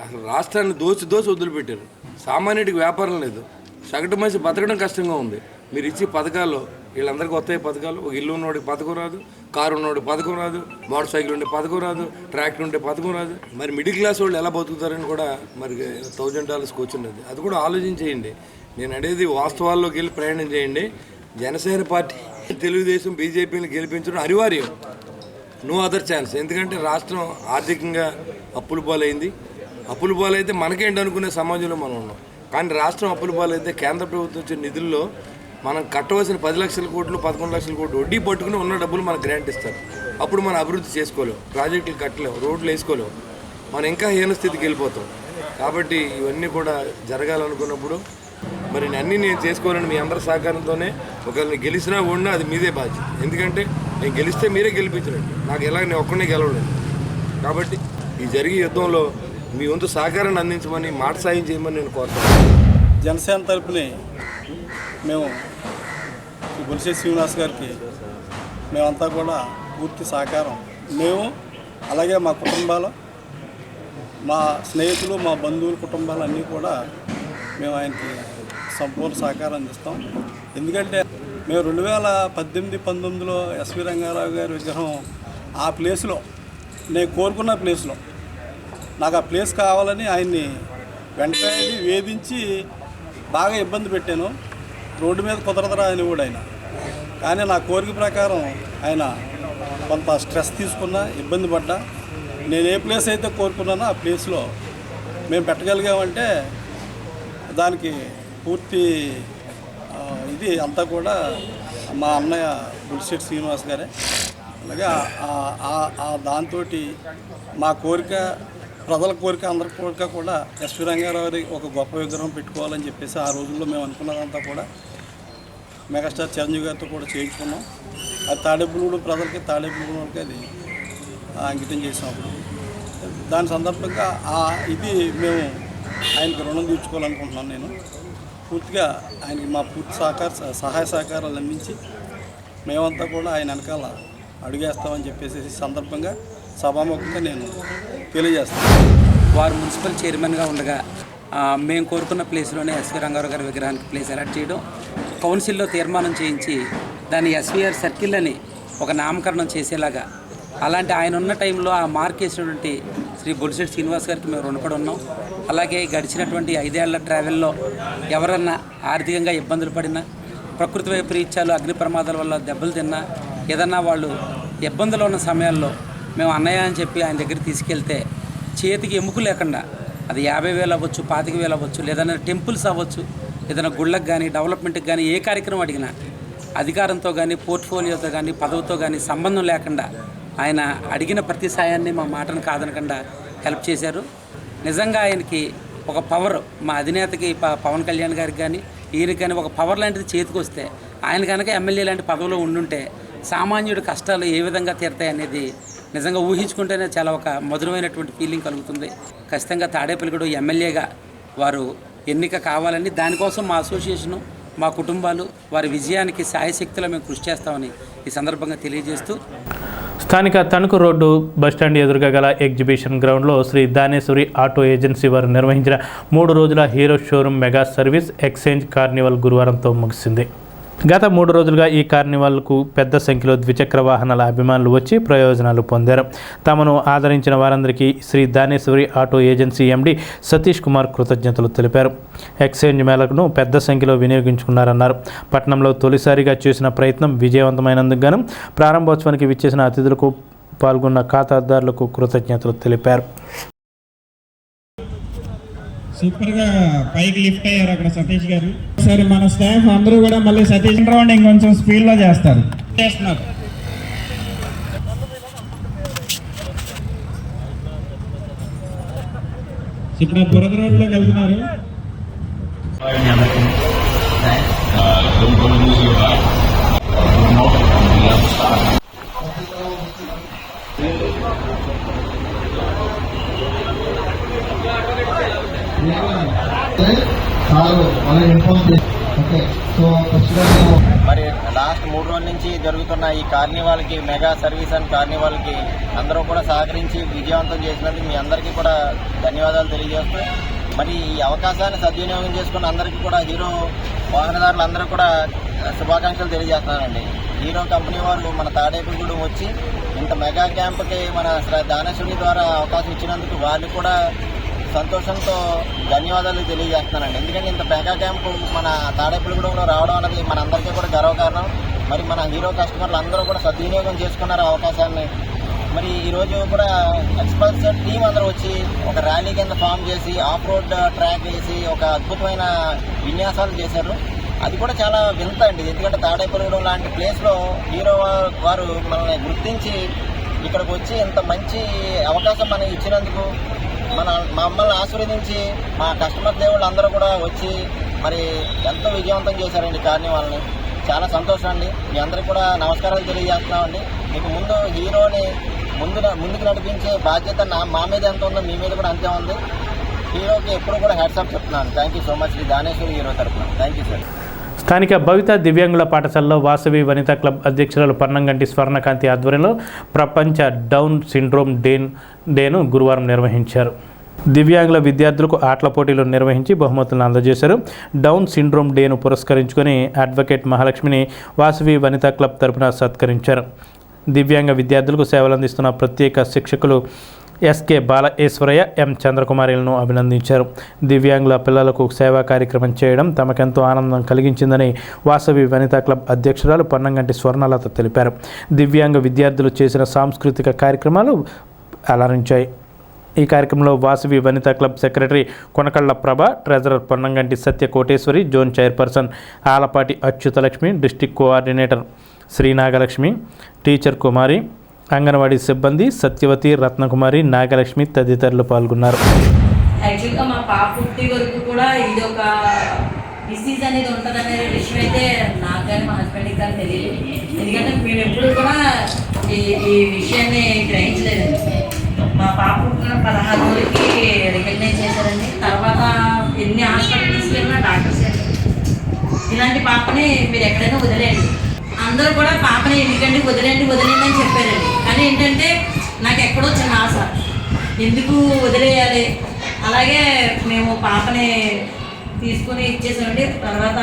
అసలు రాష్ట్రాన్ని దోచి వదిలిపెట్టారు. సామాన్యుడికి వ్యాపారం లేదు, సగటు మనిషి బతకడం కష్టంగా ఉంది. మీరు ఇచ్చే పథకాల్లో వీళ్ళందరికీ వస్తాయి పథకాలు. ఒక ఇల్లు ఉన్నవాడికి పథకం రాదు, కారు ఉన్నవాడికి పథకం రాదు, మోటార్ సైకిల్ ఉండే పథకం రాదు, ట్రాక్టర్ ఉంటే పథకం రాదు. మరి మిడిల్ క్లాస్ వాళ్ళు ఎలా బతుకుతారని కూడా మరి $1000 కూర్చున్నది. అది కూడా ఆలోచించేయండి. నేను అనేది వాస్తవాల్లోకి వెళ్ళి ప్రయాణం చేయండి. జనసేన పార్టీ, తెలుగుదేశం, బీజేపీని గెలిపించడం అనివార్యం. No other chance. ఎందుకంటే రాష్ట్రం ఆర్థికంగా అప్పుల పాలైంది. అప్పుల పాలైతే మనకేంటి అనుకునే సమాజంలో మనం ఉన్నాం. కానీ రాష్ట్రం అప్పుల పాలైతే కేంద్ర ప్రభుత్వం వచ్చే నిధుల్లో మనం కట్టవలసిన 10 లక్షల కోట్లు, 11 లక్షల కోట్లు వడ్డీ పట్టుకుని ఉన్న డబ్బులు మనకు గ్రాంట్ ఇస్తారు. అప్పుడు మనం అభివృద్ధి చేసుకోలేం, ప్రాజెక్టులు కట్టలేం, రోడ్లు వేసుకోలేం, మనం ఇంకా హీన స్థితికి వెళ్ళిపోతాం. కాబట్టి ఇవన్నీ కూడా జరగాలనుకున్నప్పుడు మరి అన్నీ నేను చేసుకోవాలని మీ అందరి సహకారంతోనే. ఒకవేళ గెలిచినా ఓడినా అది మీదే బాధ్యత. ఎందుకంటే నేను గెలిస్తే మీరే గెలిపించినట్టు, నాకు ఎలా నేను ఒక్కనే గెలవలేదు. కాబట్టి ఈ జరిగే యుద్ధంలో మీ వంతు సహకారాన్ని అందించమని, మాట సాయం చేయమని నేను కోరుతాను.
జనసేన తరపుని మేము బొలిశెట్టి శ్రీనివాస్ గారికి మేమంతా కూడా పూర్తి సహకారం, మేము అలాగే మా కుటుంబాలు, మా స్నేహితులు, మా బంధువుల కుటుంబాలు అన్నీ కూడా మేము ఆయనకి సంపూర్ణ సహకారం అందిస్తాం. ఎందుకంటే మేము 2018-19లో ఎస్వి రంగారావు గారి విగ్రహం ఆ ప్లేస్లో, నేను కోరుకున్న ప్లేస్లో, నాకు ఆ ప్లేస్ కావాలని ఆయన్ని వెంటనే వేధించి బాగా ఇబ్బంది పెట్టాను. రోడ్డు మీద కుదరదరా అని కూడా ఆయన. కానీ నా కోరిక ప్రకారం ఆయన కొంత స్ట్రెస్ తీసుకున్నా, ఇబ్బంది పడ్డా, నేను ఏ ప్లేస్ అయితే కోరుకున్నానో ఆ ప్లేస్లో మేము పెట్టగలిగామంటే దానికి పూర్తి ఇది అంతా కూడా మా అన్నయ్య బొలిశెట్టి శ్రీనివాస్ గారే. అలాగే దాంతో మా కోరిక, ప్రజల కోరిక, అందరి కోరిక కూడా ఎస్వి రంగారావు ఒక గొప్ప విగ్రహం పెట్టుకోవాలని చెప్పేసి ఆ రోజుల్లో మేము అనుకున్నదంతా కూడా మెగాస్టార్ చిరంజీవి గారితో కూడా చేయించుకున్నాం. అది తాడేపల్లిగూడెం ప్రజలకి, తాడేపల్లిగూడెంకి అది అంకితం చేసినప్పుడు దాని సందర్భంగా ఇది మేము ఆయనకి రుణం తీర్చుకోవాలనుకుంటున్నాను. నేను పూర్తిగా ఆయనకి మా పూర్తి సహాయ సహకారాలు అందించి మేమంతా కూడా ఆయన వెనకాల అడుగేస్తామని చెప్పేసి సందర్భంగా సభాముఖంగా నేను తెలియజేస్తాను.
వారు మున్సిపల్ చైర్మన్గా ఉండగా మేము కోరుకున్న ప్లేస్లోనే ఎస్వి రంగారావు గారి విగ్రహానికి ప్లేస్ అలాట్ చేయడం, కౌన్సిల్లో తీర్మానం చేయించి దాన్ని ఎస్వీఆర్ సర్కిల్ అని ఒక నామకరణం చేసేలాగా, అలాంటి ఆయన ఉన్న టైంలో ఆ మార్క్ వేసినటువంటి శ్రీ బొలిశెట్టి శ్రీనివాస్ గారికి మేము రుణపడి ఉన్నాం. అలాగే గడిచినటువంటి 5 ఏళ్ల ట్రావెల్లో ఎవరన్నా ఆర్థికంగా ఇబ్బందులు పడినా, ప్రకృతి వైపరీత్యాలు, అగ్ని ప్రమాదాల వల్ల దెబ్బలు తిన్నా, ఏదన్నా వాళ్ళు ఇబ్బందులు ఉన్న సమయాల్లో మేము అన్నయ్య అని చెప్పి ఆయన దగ్గరికి తీసుకెళ్తే చేతికి ఎముక లేకుండా, అది 50,000 అవ్వచ్చు, 25,000 అవ్వచ్చు, లేదన్నా టెంపుల్స్ అవ్వచ్చు, ఏదైనా గుళ్ళకు కానీ, డెవలప్మెంట్కి కానీ ఏ కార్యక్రమం అడిగినా అధికారంతో కానీ, పోర్ట్ఫోలియోతో కానీ, పదవితో కానీ సంబంధం లేకుండా ఆయన అడిగిన ప్రతి సాయాన్ని మా మాటను కాదనకుండా హెల్ప్ చేశారు. నిజంగా ఆయనకి ఒక పవర్, మా అధినేతకి పవన్ కళ్యాణ్ గారికి కానీ ఈయనకి కానీ ఒక పవర్ లాంటిది చేతికి వస్తే, ఆయన కనుక ఎమ్మెల్యే లాంటి పదవిలో ఉండుంటే సామాన్యుడి కష్టాలు ఏ విధంగా తీరుతాయి అనేది నిజంగా ఊహించుకుంటేనే చాలా ఒక మధురమైనటువంటి ఫీలింగ్ కలుగుతుంది. ఖచ్చితంగా తాడేపల్లిగూడెం ఎమ్మెల్యేగా వారు ఎన్నిక కావాలని, దానికోసం మా అసోసియేషను, మా కుటుంబాలు వారి విజయానికి సాయశక్తిలో మేము కృషి చేస్తామని ఈ సందర్భంగా తెలియజేస్తూ,
స్థానిక తణుకు రోడ్డు బస్టాండ్ ఎదురుగా గల ఎగ్జిబిషన్ గ్రౌండ్లో శ్రీ దానేశ్వరి ఆటో ఏజెన్సీ వారు నిర్వహించిన 3 రోజుల hero showroom mega service exchange carnival గురువారంతో ముగిసింది. గత 3 రోజులుగా ఈ కార్నివాల్కు పెద్ద సంఖ్యలో ద్విచక్ర వాహనాల అభిమానులు వచ్చి ప్రయోజనాలు పొందారు. తమను ఆదరించిన వారందరికీ శ్రీ దానేశ్వరి ఆటో ఏజెన్సీ ఎండి సతీష్ కుమార్ కృతజ్ఞతలు తెలిపారు. ఎక్స్చేంజ్ మేళను పెద్ద సంఖ్యలో వినియోగించుకున్నారన్నారు. పట్టణంలో తొలిసారిగా చేసిన ప్రయత్నం విజయవంతమైనందుకు గాను ప్రారంభోత్సవానికి విచ్చేసిన అతిథులకు, పాల్గొన్న ఖాతాదారులకు కృతజ్ఞతలు తెలిపారు.
సూపర్గా పైకి లిఫ్ట్ అయ్యారు అక్కడ సతీష్ గారు. సరే, మన స్టాఫ్ అందరూ కూడా మళ్ళీ సతీష్ రౌండ్ ఇంకొంచెం స్పీడ్లో చేస్తున్నారు. ఇప్పుడు బురద రోడ్లోకి వెళ్తున్నారు.
మరి లాస్ట్ 3 రోజుల నుంచి జరుగుతున్న ఈ కార్నివాల్కి, మెగా సర్వీస్ అండ్ కార్నివాల్కి అందరూ కూడా సహకరించి విజయవంతం చేసినందుకు మీ అందరికీ కూడా ధన్యవాదాలు తెలియజేస్తూ, మరి ఈ అవకాశాన్ని సద్వినియోగం చేసుకున్న అందరికీ కూడా హీరో వాహనదారులు అందరూ కూడా శుభాకాంక్షలు తెలియజేస్తున్నానండి. హీరో కంపెనీ వారు మన తాడేపల్లిగూడెం వచ్చి ఇంత మెగా క్యాంప్కి మన దానేశ్వరి ద్వారా అవకాశం ఇచ్చినందుకు వాళ్ళు కూడా సంతోషంతో ధన్యవాదాలు తెలియజేస్తున్నానండి. ఎందుకంటే ఇంత మెగా క్యాంపు మన తాడేపల్లిగూడెంలో రావడం అనేది మన అందరికీ కూడా గర్వకారణం. మరి మన హీరో కస్టమర్లు అందరూ కూడా సద్వినియోగం చేసుకున్నారు అవకాశాన్ని. మరి ఈరోజు కూడా ఎక్స్పర్ట్స్ టీం అందరూ వచ్చి ఒక ర్యాలీ కింద ఫామ్ చేసి ఆఫ్ రోడ్ ట్రాక్ వేసి ఒక అద్భుతమైన విన్యాసాలు చేశారు. అది కూడా చాలా వింత అండి. ఎందుకంటే తాడేపల్లిగూడెం లాంటి ప్లేస్లో హీరో వారు మనల్ని గుర్తించి ఇక్కడికి వచ్చి ఇంత మంచి అవకాశం మనకి ఇచ్చినందుకు, మమ్మల్ని ఆశీర్వదించి మా కస్టమర్ దేవుళ్ళు అందరూ కూడా వచ్చి మరి ఎంతో విజయవంతం చేశారండి కార్నివాల్ని. చాలా సంతోషం అండి. మీ అందరికీ కూడా నమస్కారాలు తెలియజేస్తున్నామండి. మీకు ముందు హీరోని ముందుకు నడిపించే బాధ్యత మా మీద ఎంత ఉందో మీ మీద కూడా అంతే ఉంది. హీరోకి ఎప్పుడు కూడా హ్యాట్సాప్ చెప్తున్నాను. Thank you so much Dhaneshwari hero తరఫున. Thank you sir.
స్థానిక భవిత దివ్యాంగుల పాఠశాలలో వాసవి వనితా క్లబ్ అధ్యక్షురాలు పన్నంగంటి స్వర్ణకాంతి ఆధ్వర్యంలో ప్రపంచ డౌన్ సిండ్రోమ్ డేను గురువారం నిర్వహించారు. దివ్యాంగుల విద్యార్థులకు ఆటల పోటీలు నిర్వహించి బహుమతులను అందజేశారు. డౌన్ సిండ్రోమ్ డేను పురస్కరించుకొని అడ్వకేట్ మహాలక్ష్మిని వాసవి వనితా క్లబ్ తరపున సత్కరించారు. దివ్యాంగ విద్యార్థులకు సేవలు అందిస్తున్న ప్రత్యేక శిక్షకులు ఎస్కే బాలయేశ్వరయ్య, ఎం చంద్రకుమారిలను అభినందించారు. దివ్యాంగుల పిల్లలకు సేవా కార్యక్రమం చేయడం తమకెంతో ఆనందం కలిగించిందని వాసవి వనితా క్లబ్ అధ్యక్షురాలు పన్నంగంటి స్వర్ణలత తెలిపారు. దివ్యాంగ విద్యార్థులు చేసిన సాంస్కృతిక కార్యక్రమాలు అలరించాయి. ఈ కార్యక్రమంలో Vasavi Vanitha club secretary Konakalla Prabha, treasurer Ponnanganti Satya Koteswari, zone chairperson Alapati Achyutalakshmi, district coordinator Srinagalakshmi, teacher Kumari, anganwadi సిబ్బంది సత్యవతి, రత్నకుమారి, నాగలక్ష్మి తదితరులు పాల్గొన్నారు.
యాక్చువల్గా మా పాప పుట్టి వరకు కూడా ఇది ఒక డిసీజ్ అనేది ఉంటుందనే విషయం అయితే నాకు కానీ మా హస్బెండ్కి కానీ తెలియదు. ఎందుకంటే మేము ఎప్పుడు కూడా ఈ విషయాన్ని గ్రహించలేదండి. మా పాప పుట్టిన 16 రోజులకి రికగ్నైజ్ చేశారండి. తర్వాత ఎన్ని హాస్పిటల్ తీసుకెళ్ళినా డాక్టర్స్ ఇలాంటి పాపని మీరు ఎక్కడైనా వదిలేయండి, అందరూ కూడా పాపని ఎందుకంటే వదిలేండి అని చెప్పారండి. కానీ ఏంటంటే నాకు ఎక్కడో చిన్న ఆశ, ఎందుకు వదిలేయాలి. అలాగే మేము పాపని తీసుకుని ఇచ్చేసామండి. తర్వాత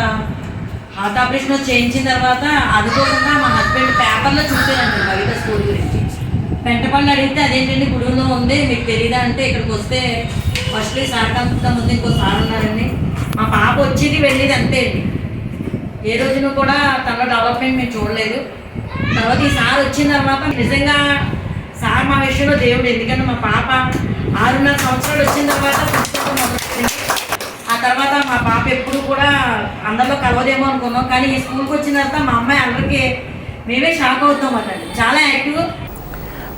హార్ట్ ఆపరేషన్ చేయించిన తర్వాత అనుకోకుండా మా హస్బెండ్ పేపర్లో చూసారండి బయట స్కూల్ గురించి. పెంటపల్లి అడిగితే అదేంటండి గుడులో ఉంది మీకు తెలీదా అంటే, ఇక్కడికి వస్తే ఫస్ట్లీ సార్ కంతా ముందు ఇంకో సార్ ఉన్నారండి. మా పాప వచ్చేది వెళ్ళేది అంతే అండి. ఏ రోజున కూడా తన డెవలప్మెంట్ మేము చూడలేదు. తర్వాత ఈ సార్ వచ్చిన తర్వాత నిజంగా సార్ మా విషయంలో దేవుడు. ఎందుకంటే మా పాప 6.5 సంవత్సరాలు వచ్చిన తర్వాత పుస్తకం మొదలుపెట్టింది. ఆ తర్వాత మా పాప ఎప్పుడు కూడా అందరిలో కలవదేమో అనుకున్నాం. కానీ ఈ స్కూల్కి వచ్చిన తర్వాత మా అమ్మాయి అందరికీ మేమే షాక్ అవుతాం అన్నమాట. చాలా యాక్టివ్.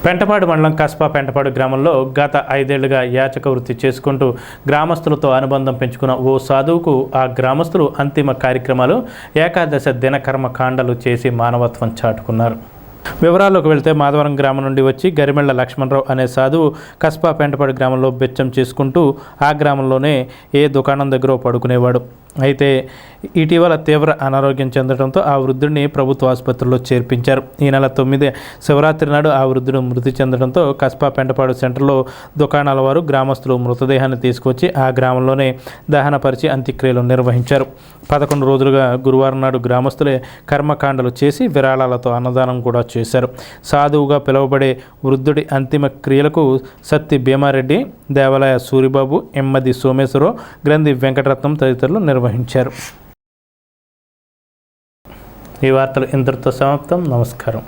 పెంటపాడు మండలం కస్బా పెంటపాడు గ్రామంలో గత 5 ఏళ్లుగా యాచక వృత్తి చేసుకుంటూ గ్రామస్తులతో అనుబంధం పెంచుకున్న ఓ సాధువుకు ఆ గ్రామస్తులు అంతిమ కార్యక్రమాలు ఏకాదశ దిన కర్మకాండలు చేసి మానవత్వం చాటుకున్నారు. వివరాల్లోకి వెళ్తే మాధవరం గ్రామం నుండి వచ్చి గరిమెళ్ల లక్ష్మణరావు అనే సాధువు కస్బా పెంటపాడు గ్రామంలో బెచ్చం చేసుకుంటూ ఆ గ్రామంలోనే ఏ దుకాణం దగ్గర పడుకునేవాడు. అయితే ఇటీవల తీవ్ర అనారోగ్యం చెందడంతో ఆ వృద్ధుడిని ప్రభుత్వ ఆసుపత్రిలో చేర్పించారు. ఈ నెల 9 శివరాత్రి నాడు ఆ వృద్ధుడు మృతి చెందడంతో కస్బా పెంటపాడు సెంటర్లో దుకాణాల వారు గ్రామస్తులు మృతదేహాన్ని తీసుకొచ్చి ఆ గ్రామంలోనే దహనపరిచి అంత్యక్రియలు నిర్వహించారు. 11 రోజులుగా గురువారం నాడు గ్రామస్తులే కర్మకాండలు చేసి విరాళాలతో అన్నదానం కూడా చేశారు. సాధువుగా పిలువబడే వృద్ధుడి అంతిమ క్రియలకు సత్తి భీమారెడ్డి, దేవాలయ సూరిబాబు, ఎమ్మది సోమేశ్వరరావు, గ్రంథి వెంకటరత్నం తదితరులు నిర్వహించారు. ఈ వార్తలు ఇంతటితో సమాప్తం. నమస్కారం.